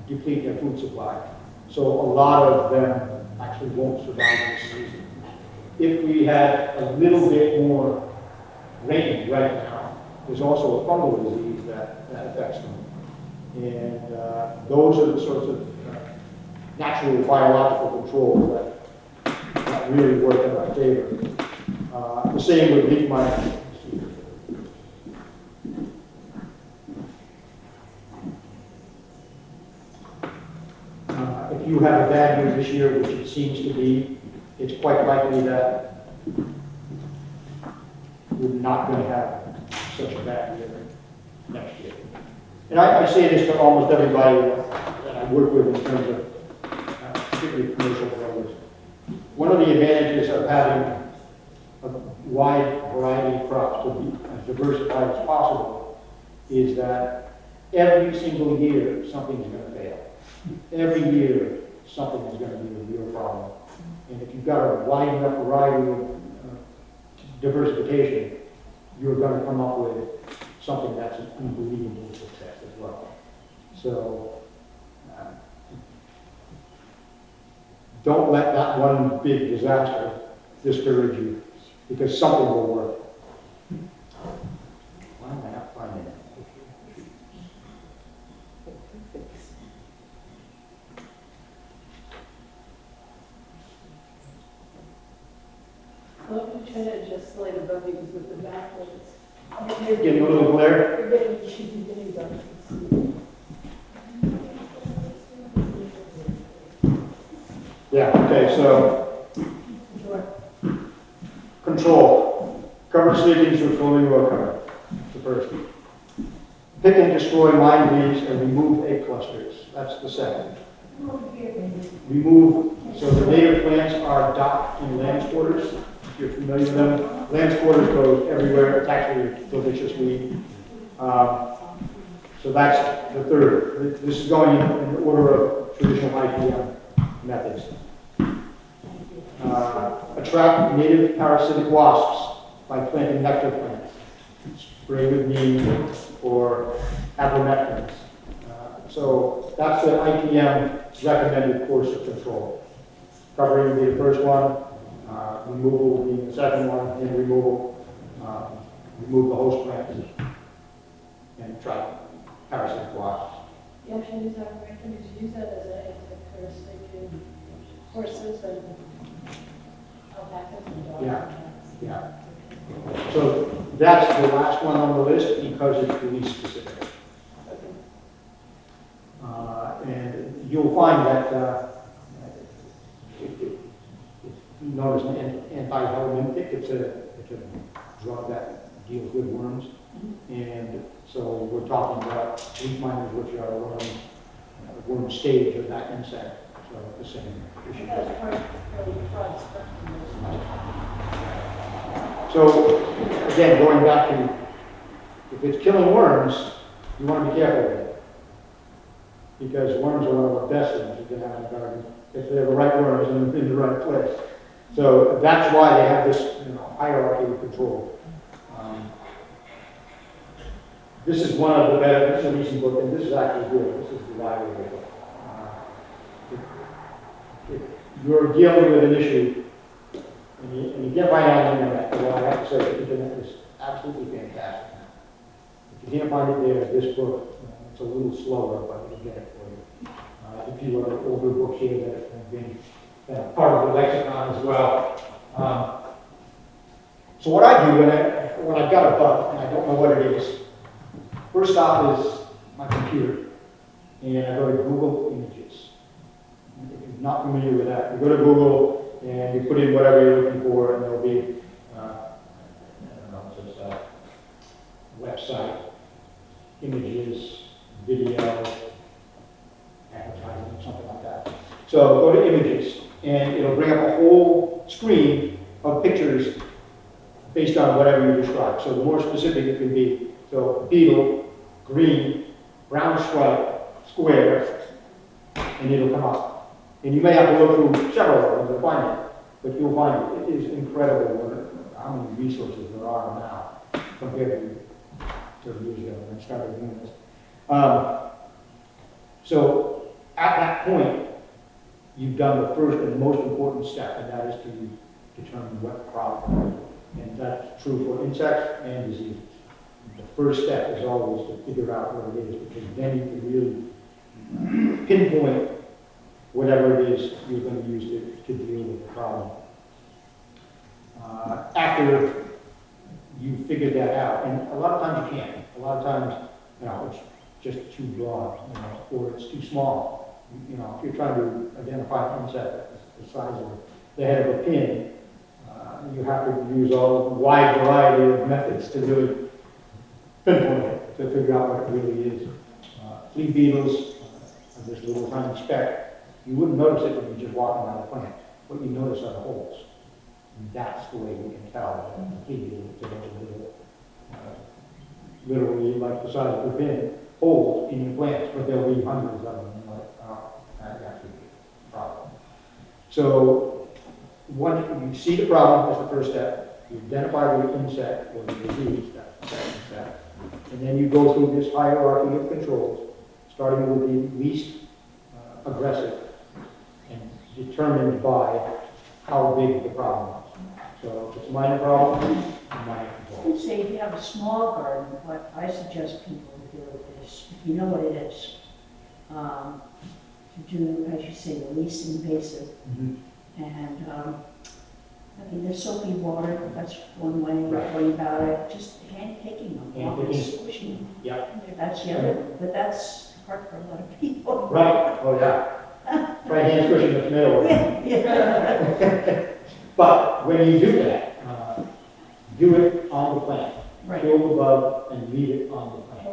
deplete their food supply. So a lot of them actually won't survive this season. If we had a little bit more rain right now, there's also a fungal disease that affects them. And those are the sorts of natural biological controls that really work in our favor. The same with leaf miners. If you have a bad year this year, which it seems to be, it's quite likely that we're not going to have such a bad year next year. And I say this to almost everybody that I work with in terms of particularly commercial growers. One of the advantages of having a wide variety of crops to be as diversified as possible is that every single year something's going to fail. Every year something is going to be a real problem. And if you've got a wide enough variety of diversification, you're going to come up with something that's an unbelievable success as well. So don't let that one big disaster discourage you, because something will work. Why am I not finding it? Well, I'm trying to adjust the light above you because with the backwards. Getting a little glare? You're getting dark. Yeah, okay, so Sure. control. Cover seedlings with foaming row cover, the first. Pick and destroy mine leaves and remove egg clusters. That's the second. Remove, so the native plants are docked in lamb's quarters. If you're familiar with them, lamb's quarters goes everywhere. It's actually a delicious weed. So that's the third. This is going in order of traditional IPM methods. Attract native parasitic wasps by planting nectar plants. Spray with neem or abomectins. So that's the IPM recommended course of control. Covering would be the first one, removal would be the second one, and removal, remove the host plants and try parasitic wasps. You actually use that, right? Can you use that as a parasitic in horses and alpacas and dogs? Yeah. Yeah. So that's the last one on the list because it's really specific. And you'll find that if you notice an anti-helmintic, it's a drug that deals with worms. And So we're talking about leaf miners, which are worm stage of that insect. So the same issue. That's part of the broad spectrum. So again, going back to, if it's killing worms, you want to be careful with it. Because worms are one of the best things you can have in the garden, if they're the right worms in the right place. So that's why they have this, hierarchy of control. This is one of the better, this is a recent book, and this is actually good. This is the library book. If you're dealing with an issue, and you can't find it on the internet, well, I have to say the internet is absolutely fantastic. If you can't find it there, this book, it's a little slower, but you'll get it for you. A few other older books here that have been part of the lexicon as well. So what I do when I've got a bug and I don't know what it is, first stop is my computer, and I go to Google Images. If you're not familiar with that, you go to Google and you put in whatever you're looking for, and there'll be, just a website, images, video, advertising, something like that. So go to Images, and it'll bring up a whole screen of pictures based on whatever you describe. So the more specific it can be. So beetle, green, brown stripe, square, and it'll come up. And you may have to look through several of them to find it, but you'll find it. It is incredible how many resources there are now compared to 30 years ago when I started doing this. So at that point, you've done the first and most important step, and that is to determine what problem. And that's true for insects and diseases. The first step is always to figure out what it is, because then you can really pinpoint whatever it is you're going to use to deal with the problem. After you figure that out, and a lot of times you can't. A lot of times, it's just too broad, or it's too small. If you're trying to identify an insect the size of the head of a pin, you have to use all a wide variety of methods to really pinpoint it, to figure out what it really is. Flea beetles, this little tiny speck, you wouldn't notice it when you're just walking around the plant. What you notice are the holes. And that's the way we can tell that the flea beetle is a little, literally like the size of a pin, holes in your plants, but there'll be hundreds of them. That actually be a problem. So once you see the problem, that's the first step. You identify the insect or the disease, that's the second step. And then you go through this hierarchy of controls, starting with the least aggressive and determined by how big the problem is. So if it's a minor problem, minor I control. would say if you have a small garden, what I suggest people do is, if you know what it is, to do, as you say, the least invasive. And, there's soapy water, that's one way of going about it, just hand picking them, squishing them. Yeah. That's the other, but that's hard for a lot of people. Right. Oh, yeah. Try hand squishing the tomato. Yeah. But when you do that, do it on the plant. Right. Kill the bug and leave it on the plant.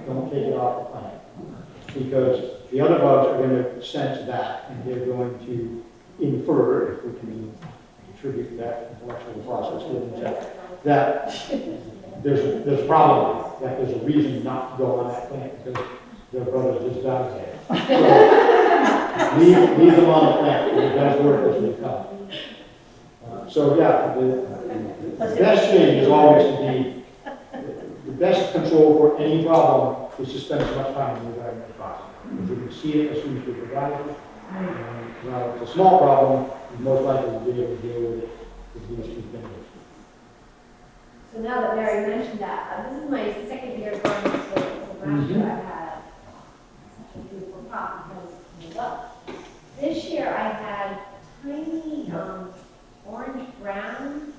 Don't take it off the plant. Because the other bugs are going to sense that, and they're going to infer, if we can attribute that intellectual process to them, that there's a problem, that there's a reason not to go on that plant because their brothers just died there. So leave them on the plant. It does work as they come. So yeah, the best thing is always to be, the best control for any problem is to spend as much time in the garden as possible. If you can see it as soon as you provide it, well, it's a small problem, you're most likely to be able to deal with it with these two things. So now that Mary mentioned that, this is my second year going to school. So last year I had such a beautiful crop because of the weather. This year I had tiny orange-brown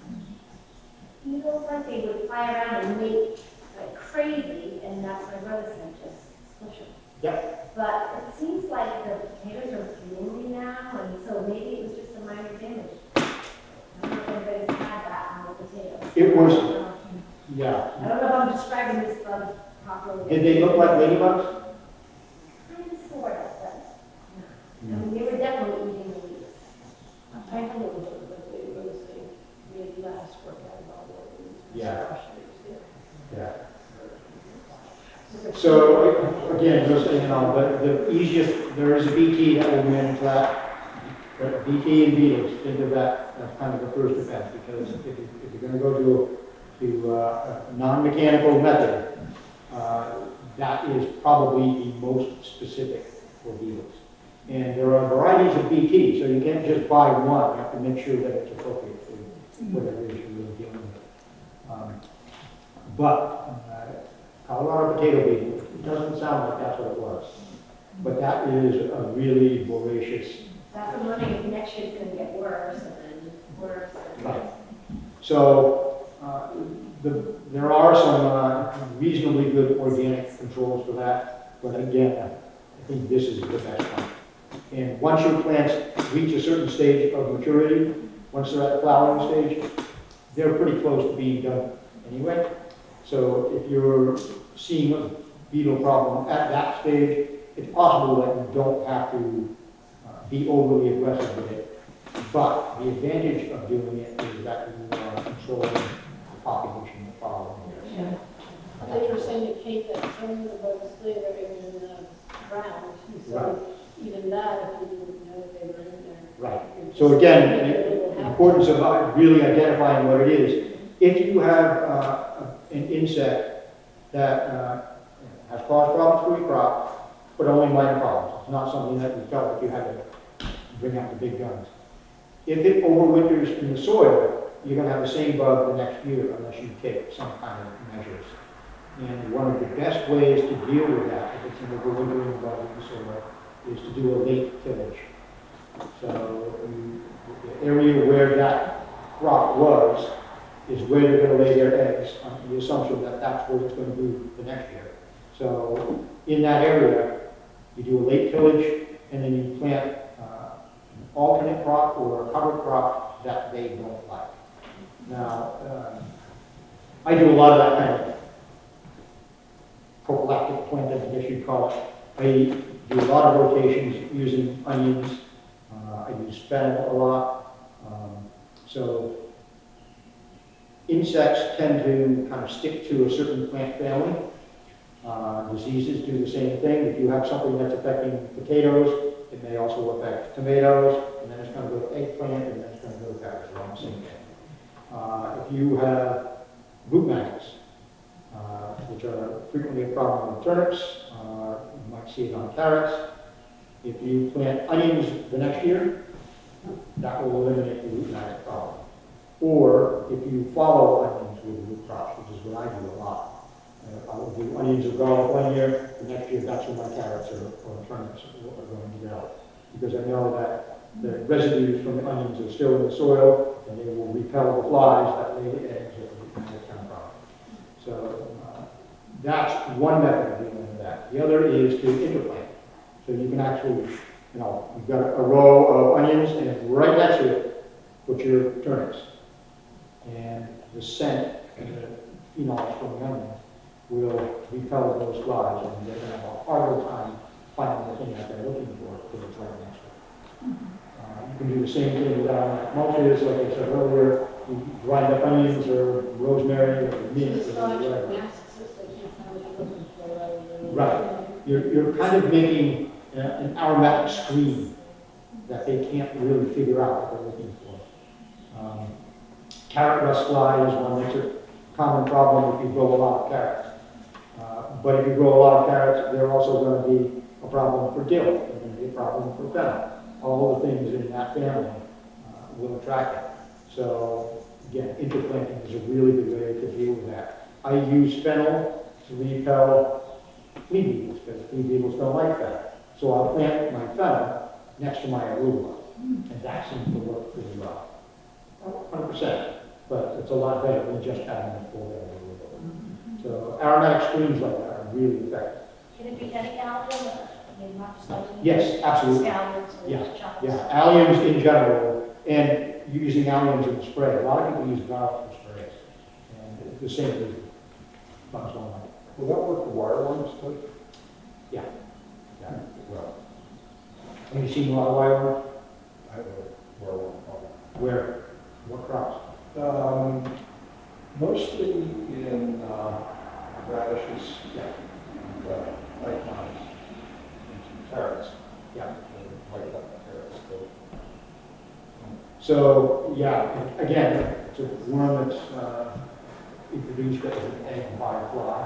beetles, like they would fly around and make like crazy, and that's my brother said, just squish them. Yep. But it seems like the potatoes are blooming now, and so maybe it was just a minor damage. I don't know if anybody's had that on the potatoes. It was, yeah. I don't know if I'm describing this Did they look like ladybugs? Kind of sort of, but, I mean, they were definitely eating the leaves. I had a little bit, but they were the same, made last for quite a while. Yeah. Yeah. So, again, just, you know, the easiest, there is a BT that will manage that. But BT and beetles, think of that as kind of the first defense, because if you're gonna go to a non-mechanical method, that is probably the most specific for beetles. And there are varieties of BT, so you can't just buy one, you have to make sure that it's appropriate for whatever it is you're really dealing with. But Colorado potato beetle, it doesn't sound like that's what it was. But that is a really voracious. That's I'm wondering if next year's gonna get worse and then worse. Right. So there are some reasonably good organic controls for that, but again, I think this is the best one. And once your plants reach a certain stage of maturity, once they're at the flowering stage, they're pretty close to being done anyway. So if you're seeing a beetle problem at that stage, it's possible that you don't have to be overly aggressive with it. But the advantage of doing it is that you are controlling the population the following years. I thought you were saying to Kate that some of the bugs live in the ground, so even that, if you didn't know they were in there. Right. So again, the importance of really identifying what it is. If you have an insect that has caused problems for your crop, but only minor problems, it's not something that you felt that you had to bring out the big guns. If it overwinters in the soil, you're going to have the same bug the next year unless you take some kind of measures. And one of the best ways to deal with that, if it's an overwintering bug in the soil, is to do a late tillage. So the area where that crop was is where they're going to lay their eggs, on the assumption that that's where it's going to be the next year. So in that area, you do a late tillage, and then you plant an alternate crop or a cover crop that they don't like. Now, I do a lot of that kind of prophylactic planting, I guess you'd call it. I do a lot of rotations using onions. I use fennel a lot. So insects tend to kind of stick to a certain plant family. Diseases do the same thing. If you have something that's affecting potatoes, it may also affect tomatoes, and then it's going to go to eggplant, and then it's going to go to peppers. They're all the same thing. If you have root maggots, which are frequently a problem with turnips, you might see it on carrots. If you plant onions the next year, that will eliminate the root maggot problem. Or if you follow onions with root crops, which is what I do a lot. I will do onions or garlic one year, the next year that's where my carrots or turnips are going to go. Because I know that the residues from the onions are still in the soil, and they will repel the flies that lay the eggs that will become the kind of problem. So that's one method of dealing with that. The other is to interplant. So you can actually, you know, you've got a row of onions, and right next to it, put your turnips. And the scent and the phenols from the onions will repel those flies, and they're going to have a harder time finding the thing that they're looking for because it's right next to it. You can do the same thing with aromatic mulches, like I said earlier. You grind up onions or rosemary or mint or whatever. Right. You're kind of making an aromatic screen that they can't really figure out what they're looking for. Carrot rust fly is one that's a common problem if you grow a lot of carrots. But if you grow a lot of carrots, they're also going to be a problem for dill. They're going to be a problem for fennel. All the things in that family will attract it. So again, interplanting is a really good way to deal with that. I use fennel to repel flea beetles, because flea beetles don't like that. So I'll plant my fennel next to my arugula, and that seems to work pretty well. Not 100%, but it's a lot better than just having a full arugula. So aromatic screens like that are really effective. Can it be any allium? I mean, not just onions? Yes, absolutely. Scallions or Yeah, chops? yeah, alliums in general, and using alliums in spray. A lot of people use garlic for sprays, and it's the same reason. Bugs don't like it. Will that work for wire worms too? Yeah. Yeah. Well, Have you seen a lot of wireworm? I have a wire worm problem. Where? What crops? Mostly in radishes, Yeah. icons, and some carrots. Yeah. White carrots, so. So, yeah, and again, it's a worm that's introduced as an egg firefly.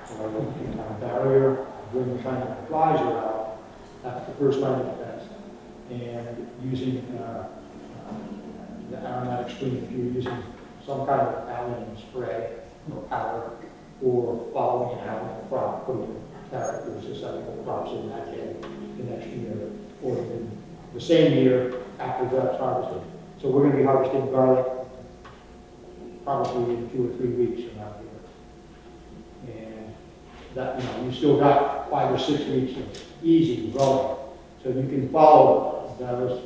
So you have a barrier when the time that the flies are out, that's the first line of defense. And using the aromatic screen, if you're using some kind of allium spray or powder, or following an allium crop, putting carrot or susceptible crops in that day the next year, or the same year after that's harvested. So we're going to be harvesting garlic probably in 2 or 3 weeks around here. And that, you still got 5 or 6 weeks of easy growing. So you can follow those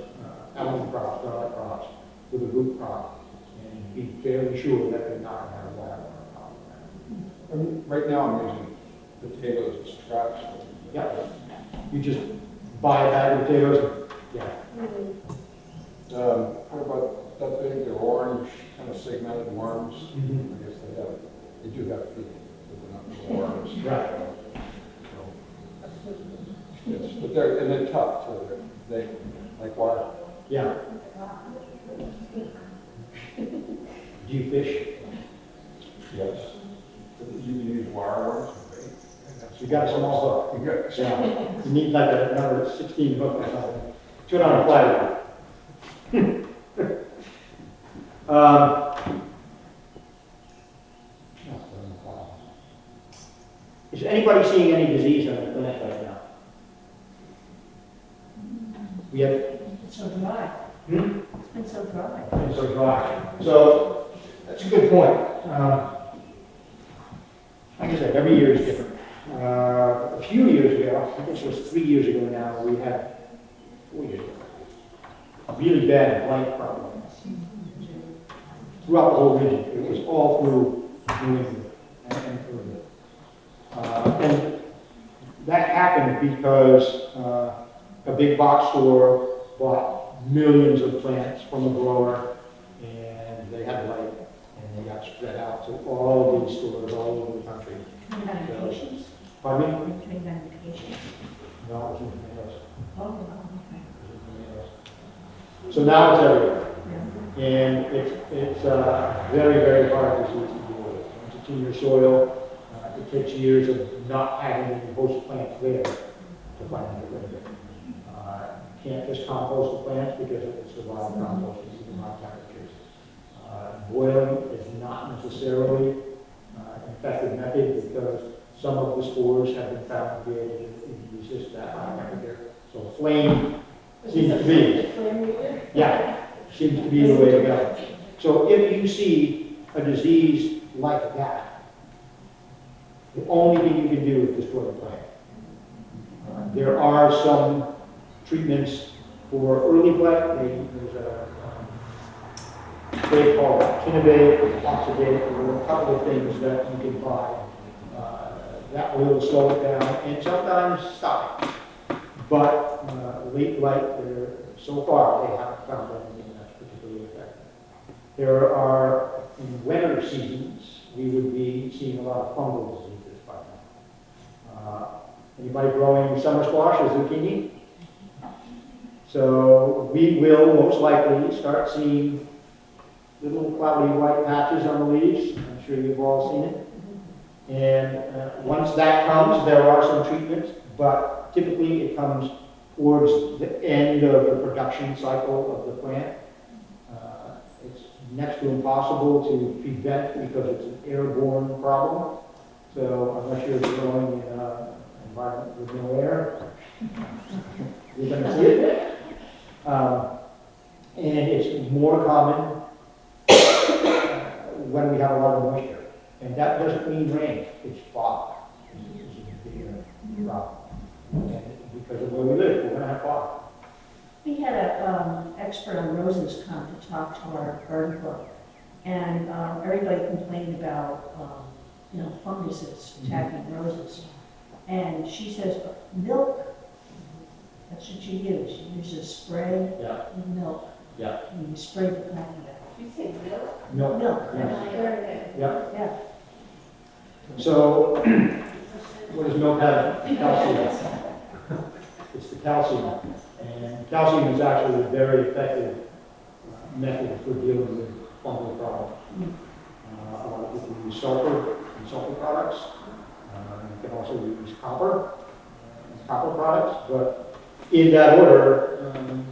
almond crops, garlic crops, with a root crop, and be fairly sure that they're not going to have a wild problem. Right now I'm using potatoes as traps. Yeah. You just buy a bag of potatoes, yeah. How about that thing, the orange kind of segmented worms? Mhm. I guess they do have feet, but they're not real worms. Right. So, yes, but they're tough, so they like wire. Yeah. Do you fish? Yes. You use wire worms? You got a small hook. Yes. Yeah. You need like another 16 hook or something. Put on a flat. Is anybody seeing any disease on the plant right now? We have, It's so dry. hmm? It's been so dry. It's so dry. So that's a good point. Like I said, every year is different. A few years ago, I think it was 3 years ago now, we had 4 years ago, a really bad blight problem throughout the whole region. It was all through New England and further. And that happened because a big box store bought millions of plants from a grower, and they had blight, and they got spread out to all of these stores all over the country. Medications? Pardon me? Are you doing medications? No, it was in tomatoes. Oh, okay. It was in tomatoes. So now it's everywhere. Yeah. And it's very, very hard disease to deal with. Once it's in your soil, it takes years of not having any host plants there to finally get rid of it. You can't just compost the plants because it's a wild compost, it's even hot temperatures. Boiling is not necessarily an effective method because some of the spores have been found to be able to resist that high temperature. So flame seems to be, yeah, seems to be the way to go. So if you see a disease like that, the only thing you can do is destroy the plant. There are some treatments for early blight. There's a spray called Kinabate, Oxidate, there are a couple of things that you can buy that will slow it down and sometimes stop it. But late blight, so far, they haven't found anything that's particularly effective. There are, in winter seasons, we would be seeing a lot of fungal diseases by now. Anybody growing summer squash or zucchini? So we will most likely start seeing little cloudy white patches on the leaves. I'm sure you've all seen it. And once that comes, there are some treatments, but typically it comes towards the end of the production cycle of the plant. It's next to impossible to prevent because it's an airborne problem. So unless you're growing in an environment with no air, you're going to see it. And it's more common when we have a lot of moisture. And that doesn't mean rain, it's fog. This is a bigger problem. And because of where we live, we're going to have fog. We had an expert on roses come to talk to our garden club, and everybody complained about funguses attacking roses. And she says, milk, that's what you use. You use a spray Yeah, with milk. yeah. And you spray the plant with that. You say milk? Milk. Milk, Yeah. yeah. Yeah. So, what does milk have? Calcium. It's the calcium. And calcium is actually a very effective method for dealing with fungal problems. A lot of people use sulfur and sulfur products. You can also use copper, copper products, but in that order, in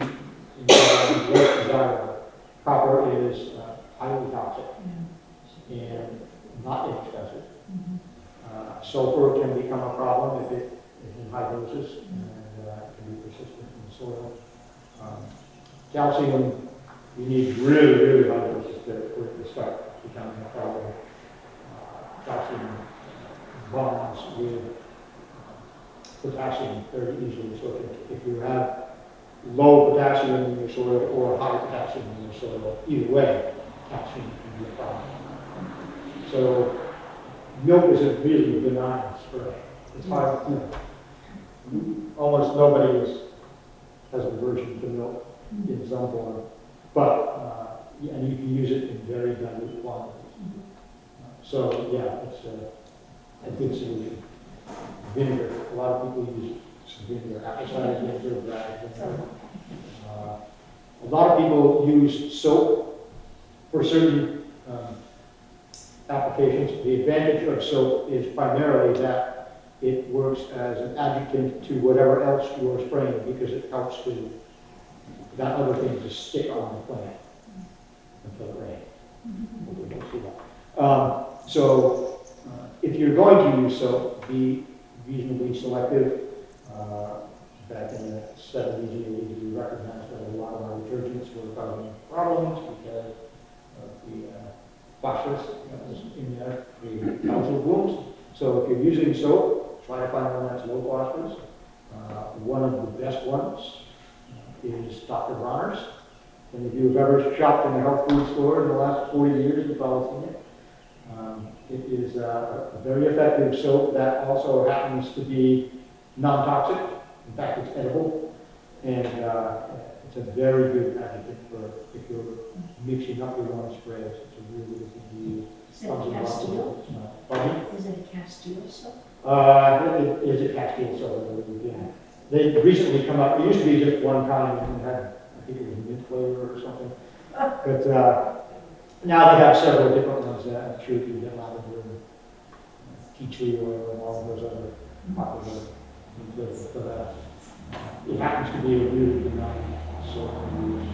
the less desirable. Copper is highly toxic and not inexpensive. Sulfur can become a problem if it is in high doses and can be persistent in the soil. Calcium, you need really, really high doses for it to start becoming a problem. Calcium bonds with potassium very easily. So if you have low potassium in your soil or high potassium in your soil, either way, calcium can be a problem. So milk is a really benign spray. It's hard, almost nobody has an aversion to milk in some form, but and you can use it in very dilute quantities. So yeah, it's a good solution. Vinegar, a lot of people use vinegar, apple cider vinegar, bragg vinegar. A lot of people use soap for certain applications. The advantage of soap is primarily that it works as an adjuvant to whatever else you're spraying because it helps to that other thing to stick on the plant until it rains. We don't see that. So if you're going to use soap, be reasonably selective. Back in the 70s and 80s, we recognized that a lot of our detergents were causing problems because of the phosphorus that was in there, the calcium blooms. So if you're using soap, try to find one that's low phosphorus. One of the best ones is Dr. Bronner's. And if you've ever shopped in a health food store in the last 40 years, you've probably seen it. It is a very effective soap that also happens to be non-toxic. In fact, it's edible. And it's a very good adjuvant for if you're mixing up your own sprays. It's a really good thing to use. Is it a Castile? Pardon? Is it a Castile soap? It is a Castile soap. Yeah. They recently come up, it used to be just one kind and had, I think it was mint flavor or something. But now they have several different ones that I'm sure you get lavender and tea tree oil and all of those other popular flavors. But it happens to be a really benign soap to use.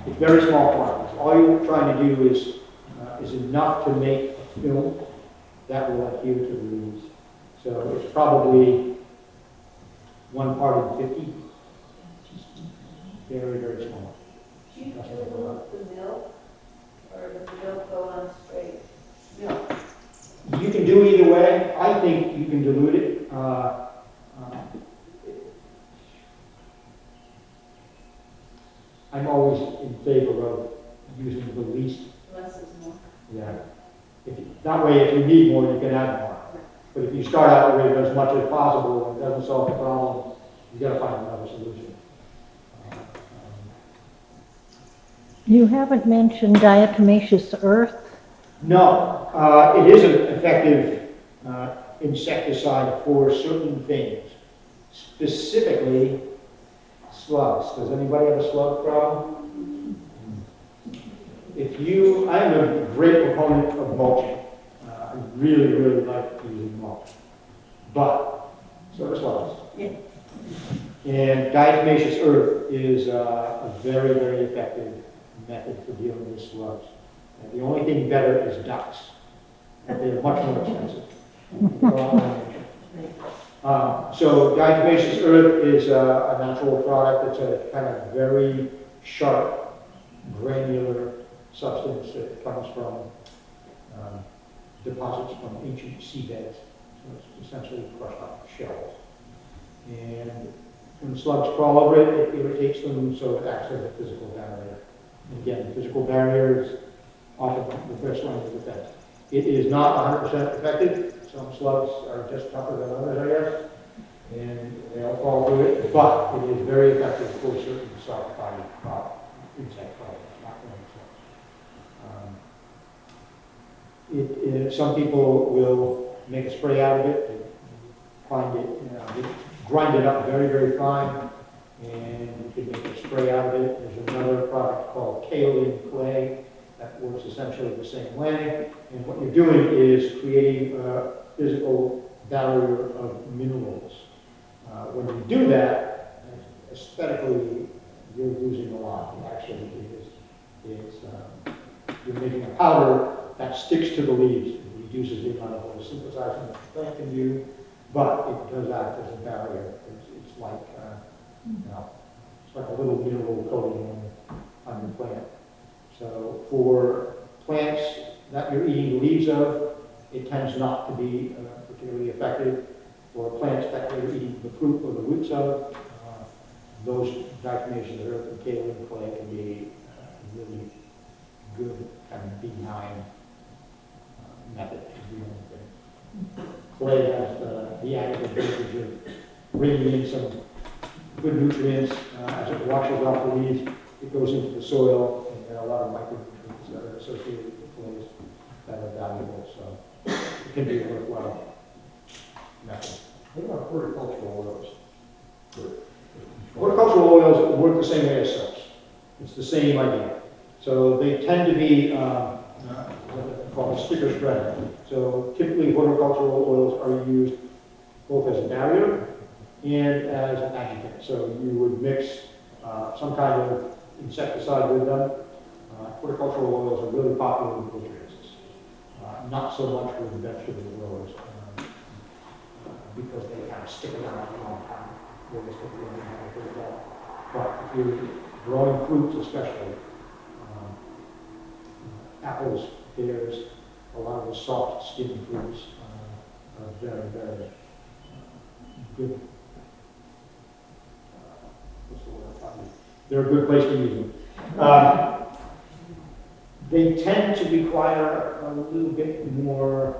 It's very small quantities. All you're trying to do is enough to make a film that will adhere to the leaves. So it's probably 1 part in 50. Very, very small. Do you dilute the milk, or does the milk go on straight? Milk. You can do either way. I think you can dilute it. I'm always in favor of using the least. Less is more. Yeah. That way, if you need more, you can add more. But if you start out with as much as possible and it doesn't solve the problem, you got to find another solution. You haven't mentioned diatomaceous earth. No, it is an effective insecticide for certain things, specifically slugs. Does anybody have a slug problem? I'm a great proponent of mulching. I really, really like using mulch. But, so do slugs. Yeah. And diatomaceous earth is a very, very effective method for dealing with slugs. And the only thing better is ducks. They're much more expensive. So diatomaceous earth is a natural product. It's a kind of very sharp, granular substance that comes from deposits from ancient seabeds. So it's essentially crushed up shells. And when slugs crawl over it, it irritates them, so it acts as a physical barrier. And again, the physical barrier is often the best line of defense. It is not 100% effective. Some slugs are just tougher than others, I guess, and they'll fall through it, but it is very effective for certain soft-bodied insect problems, not really slugs. Some people will make a spray out of it, they find it, they grind it up very, very fine, and you can make a spray out of it. There's another product called kaolin clay that works essentially the same way. And what you're doing is creating a physical barrier of minerals. When you do that, aesthetically, you're losing a lot. Actually, you're making a powder that sticks to the leaves. It reduces the amount of photosynthesizing that the plant can do, but it does act as a barrier. It's like, it's like a little mineral coating on your plant. So for plants that you're eating the leaves of, it tends not to be particularly effective. For plants that you're eating the fruit or the roots of, those diatomaceous earth and kaolin clay can be really good and benign method of doing anything. Clay has the added advantage of bringing in some good nutrients as it washes off the leaves. It goes into the soil, and there are a lot of micronutrients that are associated with the clays that are valuable. So it can be a worthwhile method. What about horticultural oils? Horticultural oils work the same way as soaps. It's the same idea. So they tend to be called a sticker spreader. So typically horticultural oils are used both as a barrier and as an adjuvant. So you would mix some kind of insecticide with them. Horticultural oils are really popular with orchardists, not so much with vegetable growers because they kind of stick around a long time. But if you're growing fruits especially, apples, pears, a lot of the soft skin fruits are very, very good. What's the word? They're a good place to use them. They tend to require a little bit more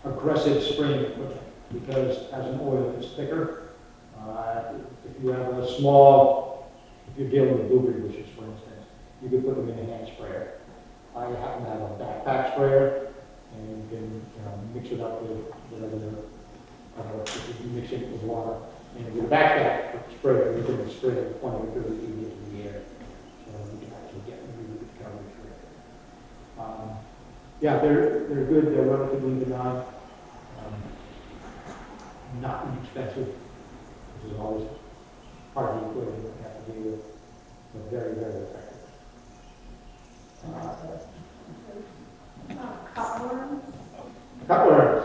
aggressive spraying equipment because as an oil it's thicker. If you have a small, if you're dealing with blueberry bushes, for instance, you could put them in a hand sprayer. I happen to have a backpack sprayer, and you can mix it up with whatever if you mix it with water. And with a backpack sprayer, you can spray it 20 or 30 feet into the air. So you can actually get really good coverage for it. Yeah, they're good. They're relatively benign. Not inexpensive. This is always part of the equation that you have to deal with. But very, very effective. Cutworms? Cutworms.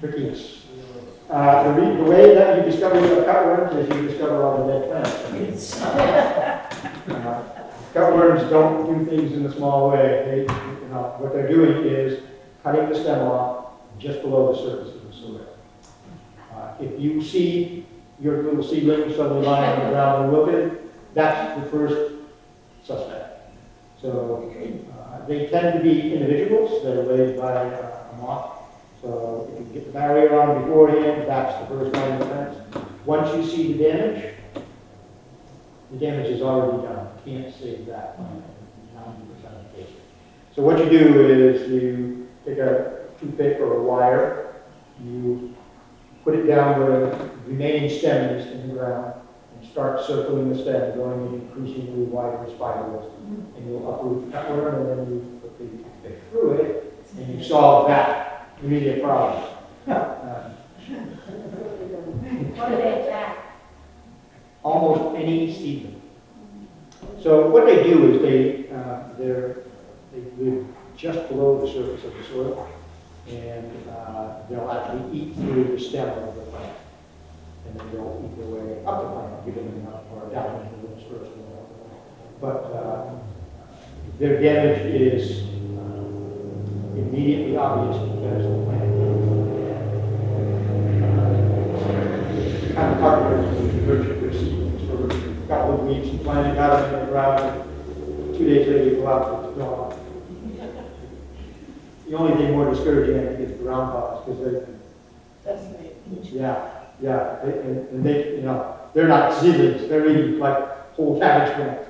Trickiness. The way that you discover cutworms is you discover all the dead plants. Cutworms don't do things in a small way. What they're doing is cutting the stem off just below the surface of the soil. If you see your little seedling suddenly lying on the ground and wilted, that's the first suspect. So they tend to be individuals that are laid by a moth. So if you get the barrier on beforehand, that's the first line of defense. Once you see the damage is already done. You can't save that 90% of the cases. So what you do is you take a toothpick or a wire, you put it down where the remaining stem is in the ground, and start circling the stem, going in increasingly wider spirals. And you'll uproot the cutworm, and then you put the toothpick through it, and you solve that immediate problem. What do they attack? Almost any seedling. So what they do is they live just below the surface of the soil, and they'll actually eat through the stem of the plant, and then they'll eat their way up the plant, giving them enough or down into the roots first. But their damage is immediately obvious because the plant kind of talked nurture their seedlings for a couple of weeks and finally got them in the ground. And 2 days later, you go out and it's gone. The only thing more discouraging, I think, is groundhogs, because That's me. and they, they're not seedlings, they're eating like whole cabbage plants.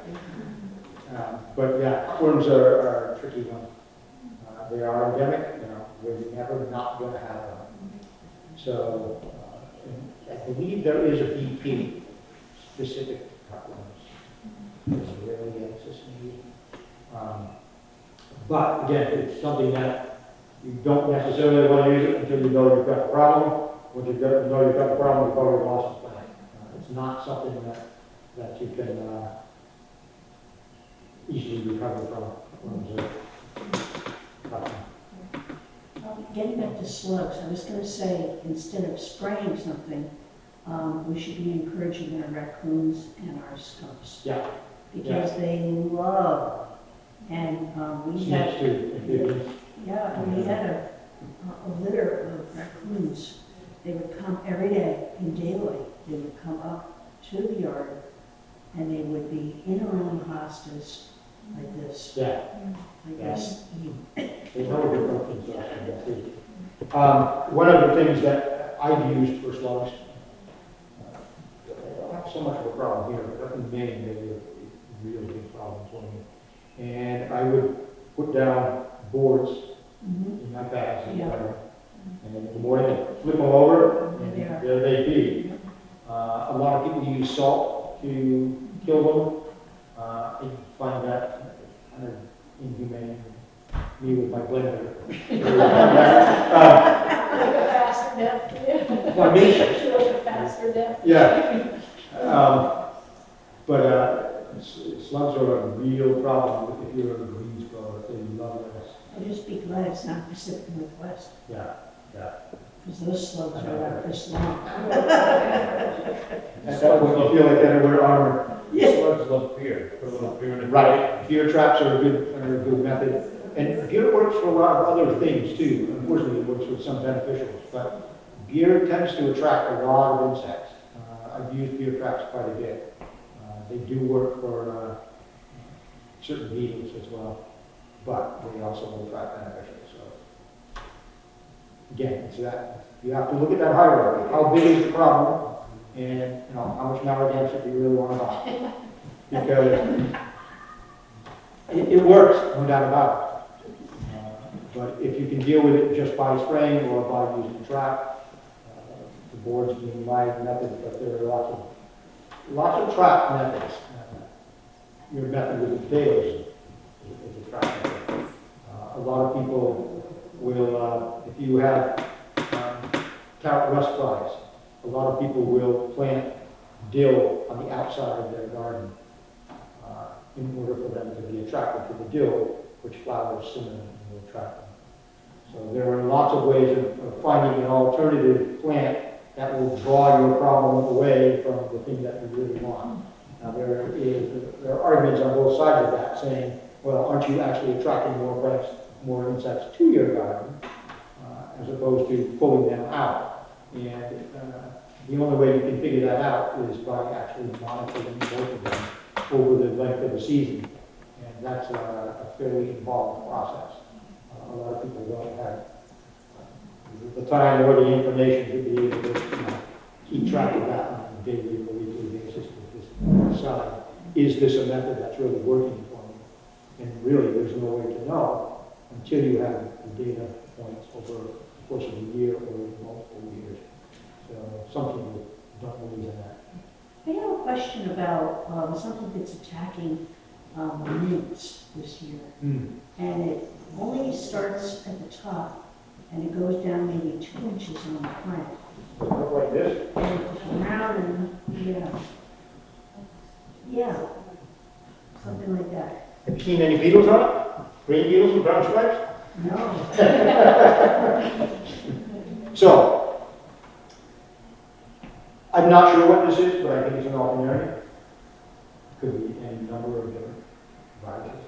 But yeah, worms are a tricky one. They are endemic, we're never not going to have them. So, and I believe there is a BP specific to cutworms. It's really anticipated. But again, it's something that you don't necessarily want to use it until you know you've got a problem. Once you know you've got a problem, you've already lost the plant. It's not something that you can easily recover from. Getting back to slugs, I was gonna say, instead of spraying something, we should be encouraging our raccoons and our skunks. Yeah. Because they love, and we Snakes had, too. yeah, and we had a litter of raccoons. They would come every day in daylight. They would come up to the yard, and they would be in around the hostas like this. Yeah. Like this. There's no difference in one of the things that I've used for slugs, not so much of a problem here, but up in Maine, they have really big problems for me. And I would put down boards in my bags and whatever. And in the morning, I flip them over, and there they be. A lot of people use salt to kill them. I find that kind of inhumane. Me with my blender. Faster death. Well, me? She was a faster death. Yeah. But slugs are a real problem if you're a greens grower. They love this. I'll just be glad it's not Pacific Northwest, Yeah. because those slugs are about this long. At that point, you feel like they wear armor. Slugs love beer. Put a little beer in it. Right. Deer traps are a good method. And deer works for a lot of other things too. Unfortunately, it works with some beneficials. But deer tends to attract a lot of insects. I've used deer traps quite a bit. They do work for certain beetles as well. But they also will attract beneficials. So again, it's that you have to look at that hierarchy. How big is the problem? And how much Narragansett do you really want to buy? Because it works, no doubt about it. But if you can deal with it just by spraying or by using a trap, the boards being my method, but there are lots of trap methods. Your method with the potatoes is a trap method. A lot of people will, if you have carrot rust flies, a lot of people will plant dill on the outside of their garden in order for them to be attracted to the dill, which flowers soon and will attract them. So there are lots of ways of finding an alternative plant that will draw your problem away from the thing that you really want. Now there are arguments on both sides of that saying, well, aren't you actually attracting more insects to your garden as opposed to pulling them out? And the only way you can figure that out is by actually monitoring both of them over the length of the season. And that's a fairly involved process. A lot of people don't have the time or the information to be able to keep track of that on a daily or weekly basis to decide, is this a method that's really working for me? And really, there's no way to know until you have the data points over the course of a year or multiple years. So some people don't believe in that. I have a question about something that's attacking newts this year. And it only starts at the top, and it goes down maybe 2 inches on the plant. Look like this. And it goes around and, yeah, something like that. Have you seen any beetles on it? Green beetles with brown stripes? No. So, I'm not sure what this is, but I think it's an alternaria. Could be any number of different viruses.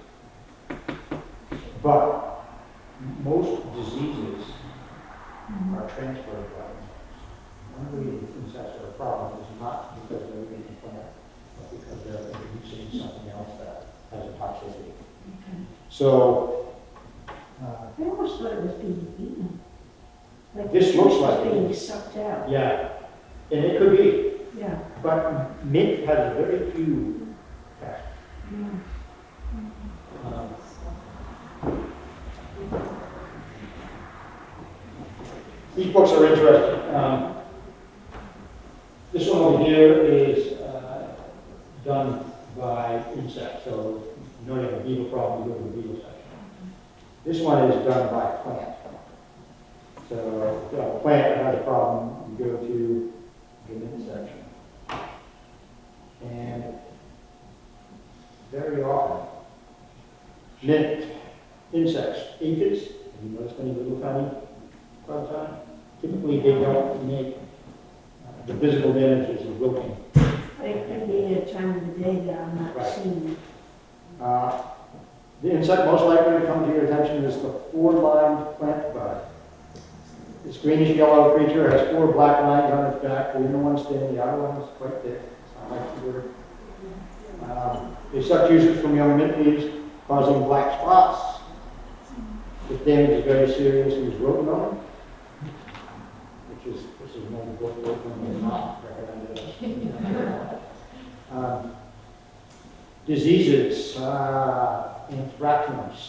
But most diseases are transferred by one of the insects are a problem is not because they're eating the plant, but because they're introducing something else that has a toxicity. So, I almost thought it was this looks like It's it being is. sucked out, Yeah, and it could be, yeah. but mint has very few facts. These books are interesting. This one over here is done by insects, so you know you have a beetle problem, you go to the beetle section. This one is done by plant. So if you have a plant that has a problem, you go to the mint section. And very often, mint insects, aphids, have you noticed any little tiny bugs on it? Typically, they don't make the physical damages of wilting. It could be a time of the day that I'm not Right. seeing. The insect most likely to come to your attention is the four-lined plant bud. This greenish yellow creature has four black lines on its back, the inner one's thin, the outer one's quite thick. It's not like the bird. They suck juices from young mint leaves, causing black spots. This damage is very serious. Use rotenone, which is this is known as rotenone is not recommended. Diseases, anthracnose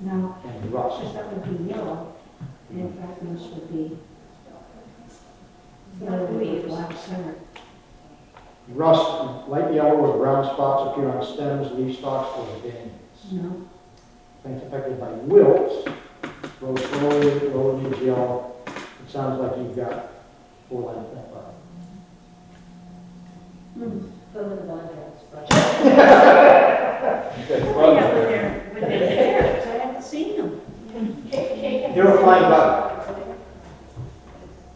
No, and rust. because that would be yellow, and fragments would be yellow with a black center. Rust, light yellow with brown spots appear on stems, leaf stalks, or veins. No, Plants affected by wilt grow slowly, lower leaves yellow. It sounds like you've got four-line plant bud. Fill in the bundles, but. oh yeah, when they're there, 'cause I haven't seen them. They're a flying bug.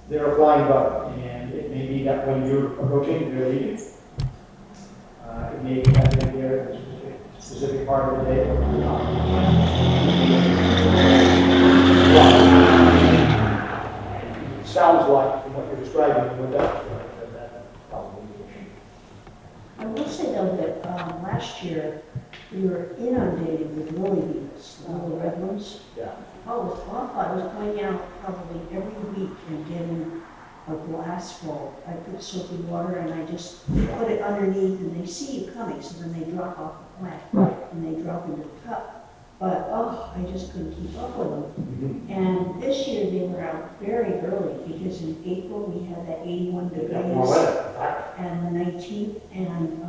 They're a flying bug, and it may be that when you're approaching, they're leaving. It may be that they're there at a specific part of the day. Or it sounds like, from what you're describing, what that probably is. I will say though that last year, we were inundated with lily beetles, the little red ones. Yeah. Oh, it was awful. I was going out probably every week and getting a glass full. I put soapy water and I just put it underneath and they see you coming, so then they drop off the plant. Right. And they drop into the cup. But, oh, I just couldn't keep up with them. Mm-hmm. And this year they were out very early because in April we had that 81 They've got more degrees weather. and the 19th. And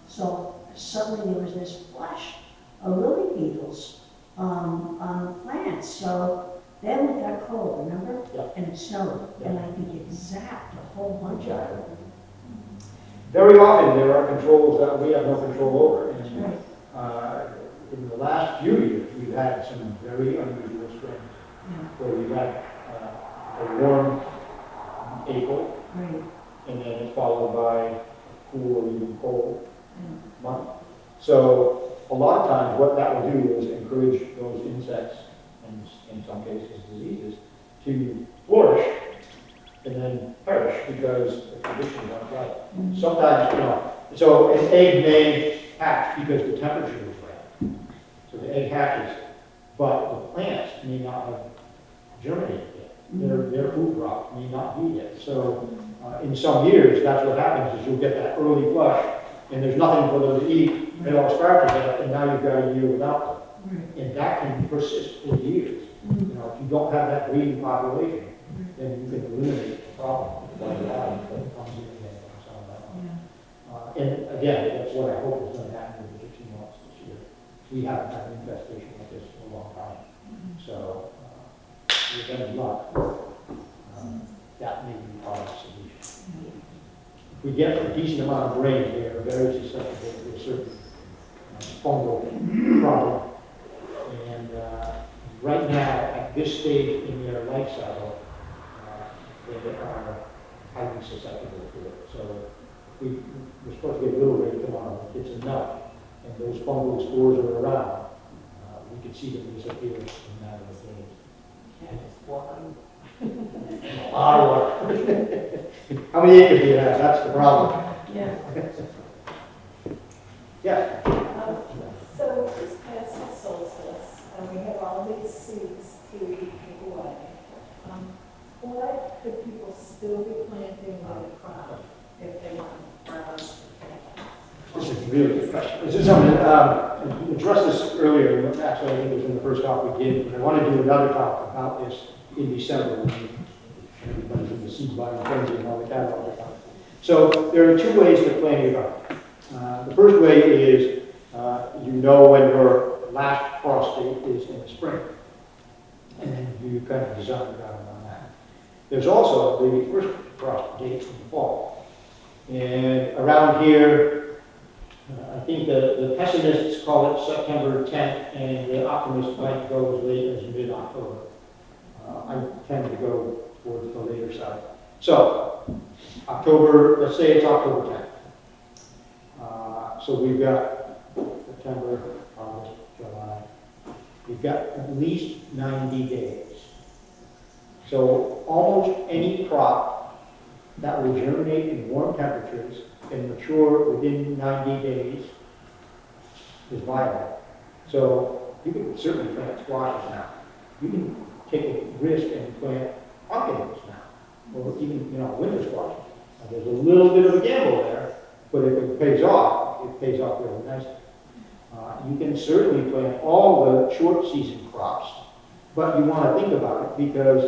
so suddenly there was this flush of lily beetles on the plants. So then it got cold, remember? Yeah. And it snowed. And I think it zapped a whole bunch of them. Very often, there are controls that we have no control over. That's And, right. in the last few years, we've had some very unusual springs Yeah, where we've had a warm April, right. and then it's followed by a cool or even cold Yeah. month. So a lot of times, what that will do is encourage those insects, and in some cases diseases, to flourish and then perish because the conditions aren't right. Sometimes, so an egg may hatch because the temperature is right. So the egg hatches, but the plants may not have germinated yet. Their food crop may not be yet. So in some years, that's what happens is you'll get that early flush and there's nothing for them to eat. They all starve to death and now you've got a year without them. Right. And that can persist for years. If you don't have that breeding population, then you can eliminate the problem by allowing it comes in and so on. Yeah. And again, that's what I hope is going to happen with the gypsy moths this year. We haven't had an infestation like this for a long time. So, with any luck, that may be part of the solution. If we get a decent amount of rain, they are very susceptible to a certain fungal problem. And right now, at this stage in their life cycle, they are highly susceptible to it. So we're supposed to get a little rain tomorrow. If it's enough, and those fungal spores are around, we could see them disappear in a matter of days. And it's water. A lot of water. How many acres do you have? That's the problem. Yeah. Yeah. So this past solstice, we have all these seeds to go still be planting the crop if they want to browse. This is a really good question. This is something, I addressed this earlier, and actually I think it was in the first talk we did, but I want to do another talk about this in December when everybody's in the seed buying frenzy and all the catalogs are coming. So there are two ways to plan your garden. The first way is you know when your last frost date is in the spring, and you kind of design your garden on that. There's also the first frost date in the fall. And around here, I think the pessimists call it September 10th, and the optimists might go as late as mid-October. I tend to go towards the later side. So, October, let's say it's October 10th. So we've got September, August, July. We've got at least 90 days. So almost any crop that will germinate in warm temperatures and mature within 90 days is viable. So you can certainly plant squashes now. You can take a risk and plant pumpkins now, or even winter squashes. Now, there's a little bit of a gamble there, but if it pays off really nicely. You can certainly plant all the short season crops, but you want to think about it because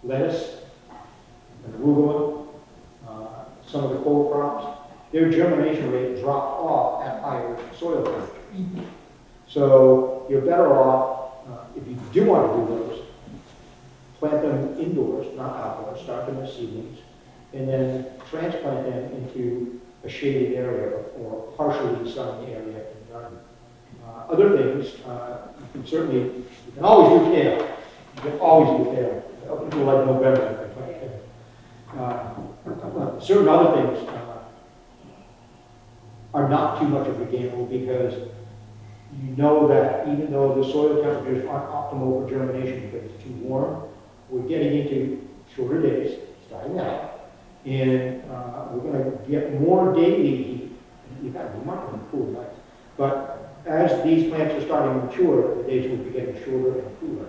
lettuce and arugula, some of the cold crops, their germination rate dropped off at higher soil temperatures. So you're better off, if you do want to do those, plant them indoors, not outdoors, start them as seedlings, and then transplant them into a shaded area or partially sunny area in the garden. Other things, you can always do kale. You can always do kale. Up until like November, you can plant kale. Certain other things are not too much of a gamble because you know that even though the soil temperatures aren't optimal for germination because it's too warm, we're getting into shorter days, starting out, and we're going to get more daily heat. You've got remarkably cool nights. But as these plants are starting to mature, the days will be getting shorter and cooler.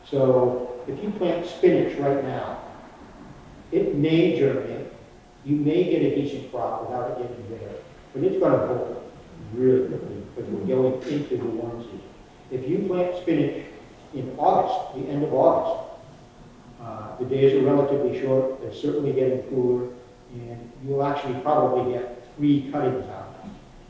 So if you plant spinach right now, it may germinate. You may get a decent crop without it getting bigger, but it's going to bolt really quickly because we're going into the warm season. If you plant spinach in August, the end of August, the days are relatively short. They're certainly getting cooler, and you'll actually probably get 3 cuttings out.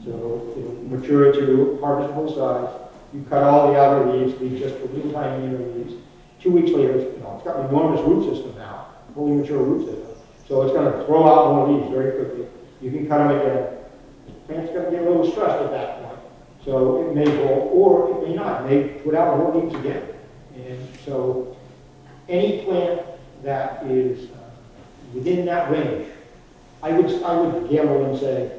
So it'll mature to harvestable size. You cut all the outer leaves, leave just the little tiny inner leaves. 2 weeks later, it's got an enormous root system now, fully mature root system. So it's going to throw out more leaves very quickly. You can cut them again. The plant's going to get a little stressed at that point. So it may bolt, or it may not. It may put out more leaves again. And so any plant that is within that range, I would gamble and say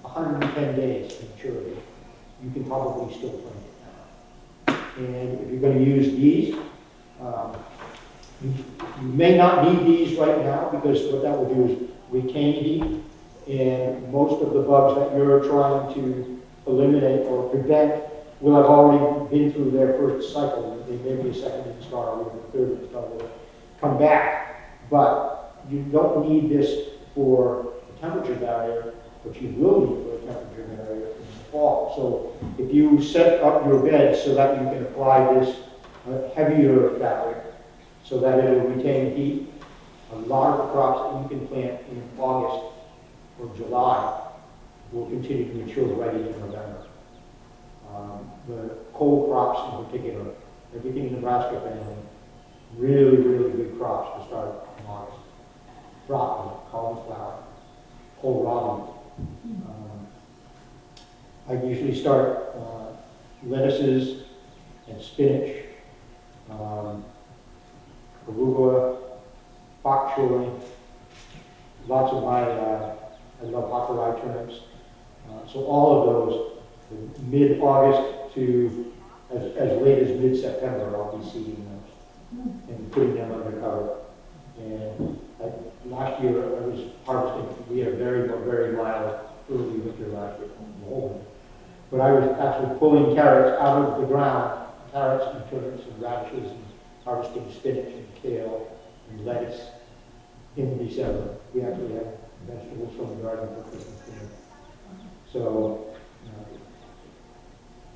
110 days to maturity. You can probably still plant it now. And if you're going to use these, you may not need these right now because what that will do is retain heat, and most of the bugs that you're trying to eliminate or prevent will have already been through their first cycle. They may be a second install or a third install. They'll come back, but you don't need this for a temperature barrier, but you will need for a temperature barrier in the fall. So if you set up your bed so that you can apply this heavier fabric so that it will retain heat, a lot of the crops that you can plant in August or July will continue to mature right into November. The cold crops in particular, everything in the Nebraska family, really, really good crops to start in August. Broccoli, cauliflower, kohlrabi. I usually start lettuces and spinach, arugula, bok choy, lots of my, I love hot turnips. So all of those, mid-August to as late as mid-September, I'll be seeding those and putting them under cover. And last year I was harvesting, we had a very, very mild early winter last year, but I was actually pulling carrots out of the ground, carrots and turnips and radishes, and harvesting spinach and kale and lettuce in December. We actually have vegetables from the garden for Christmas dinner. So,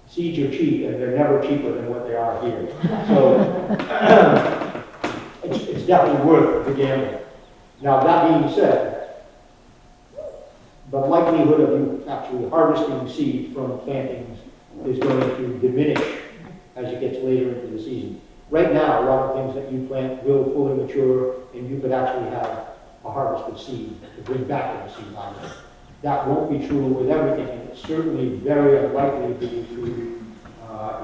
seeds are cheap, and they're never cheaper than what they are here. So, it's definitely worth the gamble. Now, that being said, the likelihood of you actually harvesting seed from plantings is going to diminish as it gets later into the season. Right now, a lot of things that you plant will fully mature, and you could actually have a harvested seed to bring back in the seed library. That won't be true with everything, and it's certainly very unlikely to be true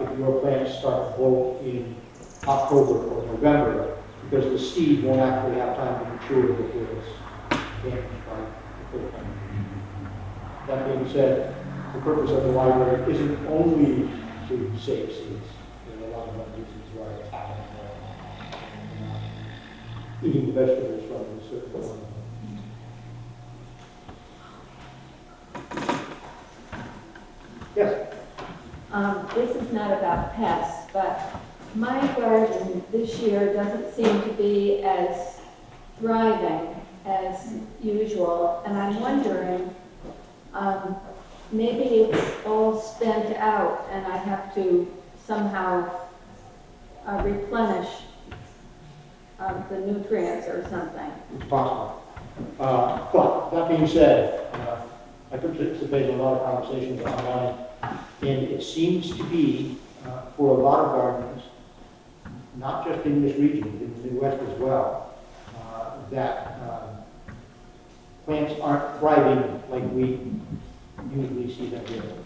if your plants start to bolt in October or November, because the seed won't actually have time to mature before it's damaged by the full plant. That being said, the purpose of the library isn't only to save seeds. There are a lot of other reasons why it's happening there. Eating the vegetables from a certain point. Yes? This is not about pests, but my garden this year doesn't seem to be as thriving as usual, and I'm wondering, maybe it's all spent out and I have to somehow replenish the nutrients or something. It's possible. But that being said, I participate in a lot of conversations online, and it seems to be, for a lot of gardeners, not just in this region, but in the Midwest as well, that plants aren't thriving like we usually see them doing.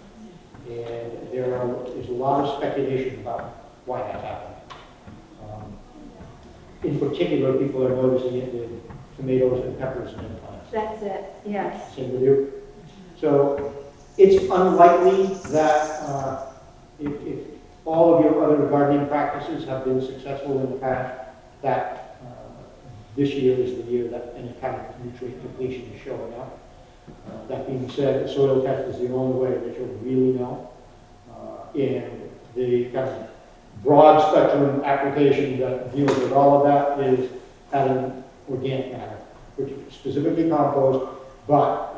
And there's a lot of speculation about why that's happening. In particular, people are noticing it with tomatoes and peppers and plants. That's it, yes. Same with you. So it's unlikely that if all of your other gardening practices have been successful in the past, that this year is the year that any kind of nutrient depletion is showing up. That being said, the soil test is the only way that you'll really know. And the kind of broad spectrum application that deals with all of that is adding organic matter, which is specifically compost, but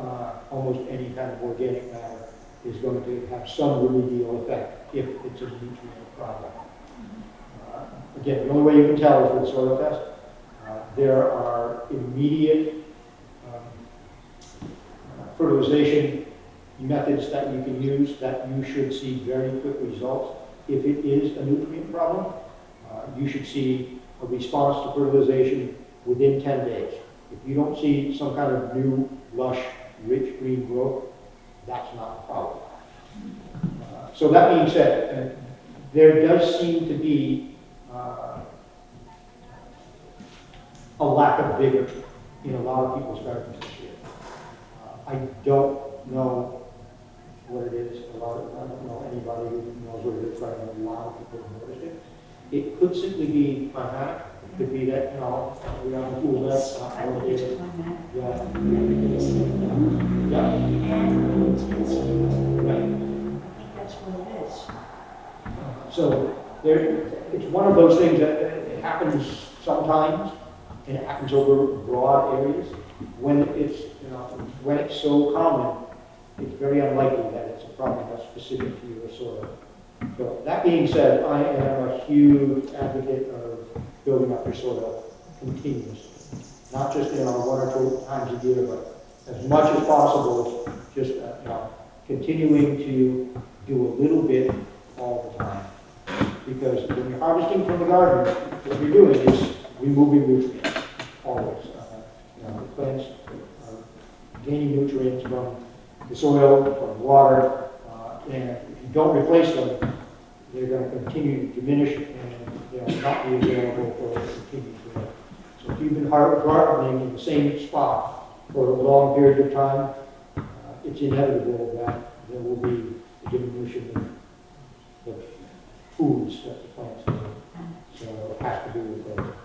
almost any kind of organic matter is going to have some remedial effect if it's a nutrient problem. Again, the only way you can tell is with soil test. There are immediate fertilization methods that you can use that you should see very quick results. If it is a nutrient problem, you should see a response to fertilization within 10 days. If you don't see some kind of new, lush, rich green growth, that's not a problem. So that being said, there does seem to be a lack of vigor in a lot of people's gardens this year. I don't know what it is. I don't know anybody who knows what it is, but I know a lot of people have noticed it. It could simply be climatic. It could be that, we have a cool day. I would use it on that. Yeah. Yeah. Yeah. And intensity. Right. I think that's what it is. So it's one of those things that it happens sometimes, and it happens over broad areas. When it's so common, it's very unlikely that it's a problem that's specific to your soil. So that being said, I am a huge advocate of building up your soil continuously. Not just 1 or 2 times a year, but as much as possible, just continuing to do a little bit all the time. Because when you're harvesting from the garden, what you're doing is removing nutrients, always. The plants are gaining nutrients from the soil, from water, and if you don't replace them, they're going to continue to diminish and they'll not be available for continued growth. So if you've been gardening in the same spot for a long period of time, it's inevitable that there will be a diminution of foods that the plants need. So it has to be replaced.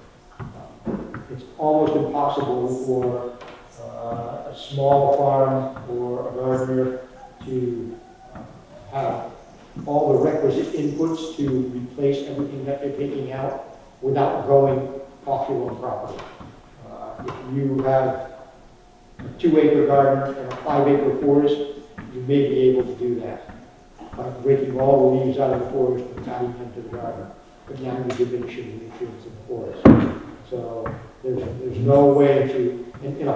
It's almost impossible for a small farm or a gardener to have all the requisite inputs to replace everything that they're taking out without going off your own property. If you have a 2-acre garden and a 5-acre forest, you may be able to do that by breaking all the leaves out of the forest and adding them to the garden. But now you're diminishing the nutrients in the forest. So there's no way to, and, and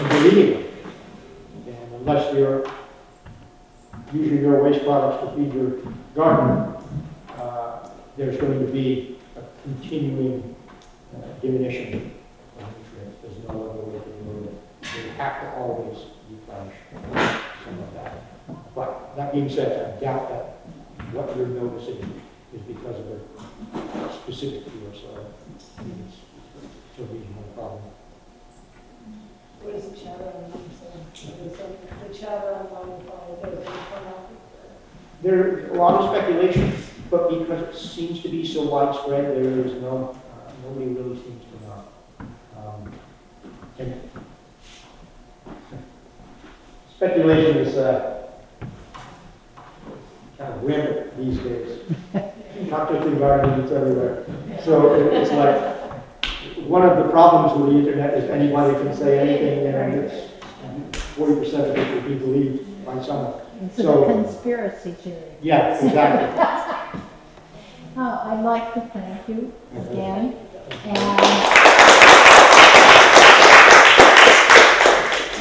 deleting them. And unless you're using your waste products to feed your garden, there's going to be a continuing diminution of nutrients. There's no other way to remove it. You have to always replenish some of that. But that being said, I doubt that what you're noticing is because of a specific to your soil. It's a regional problem. What is the chatter on the chatter on the There's a lot of speculation, but because it seems to be so widespread, there is nobody really seems to know. And speculation is kind of rampant these days. Not just in gardening, it's everywhere. So it's like, one of the problems with the internet is anybody can say anything, and it's 40% of it will be believed by someone. It's a conspiracy theory. Yeah, exactly. Oh, I'd like to thank you again.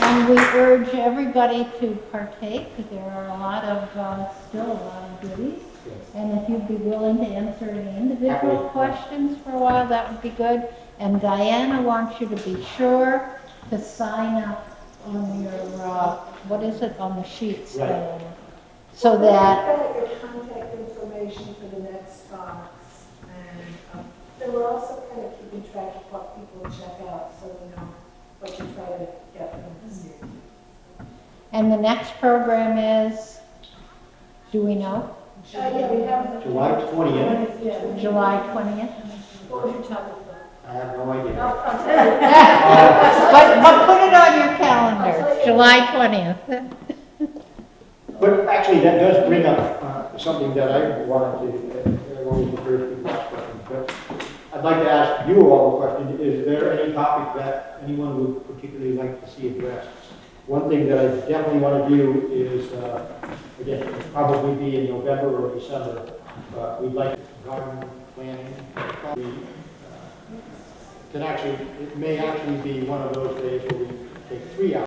And we urge everybody to partake. There are still a lot of goodies. And if you'd be willing to answer any individual questions for a while, that would be good. And Diana wants you to be sure to sign up on your, what is it, on the sheets, Right. Diana? So that, Your contact information for the next box, and then we're also kind of keeping track of what people check out, so we know what to try to get from this year. and the next program is, do we know? Yeah, we have. July 20th. Yeah. July 20th? What was your topic? I have no idea. I'll tell you. But put it on your calendar, July 20th. But actually, that does bring up something that I wanted to, I always encourage people to ask questions, but I'd like to ask you all a question. Is there any topic that anyone would particularly like to see addressed? One thing that I definitely want to do is, again, it'll probably be in November or December, but we'd like garden planning. It may actually be one of those days where we take 3 hours.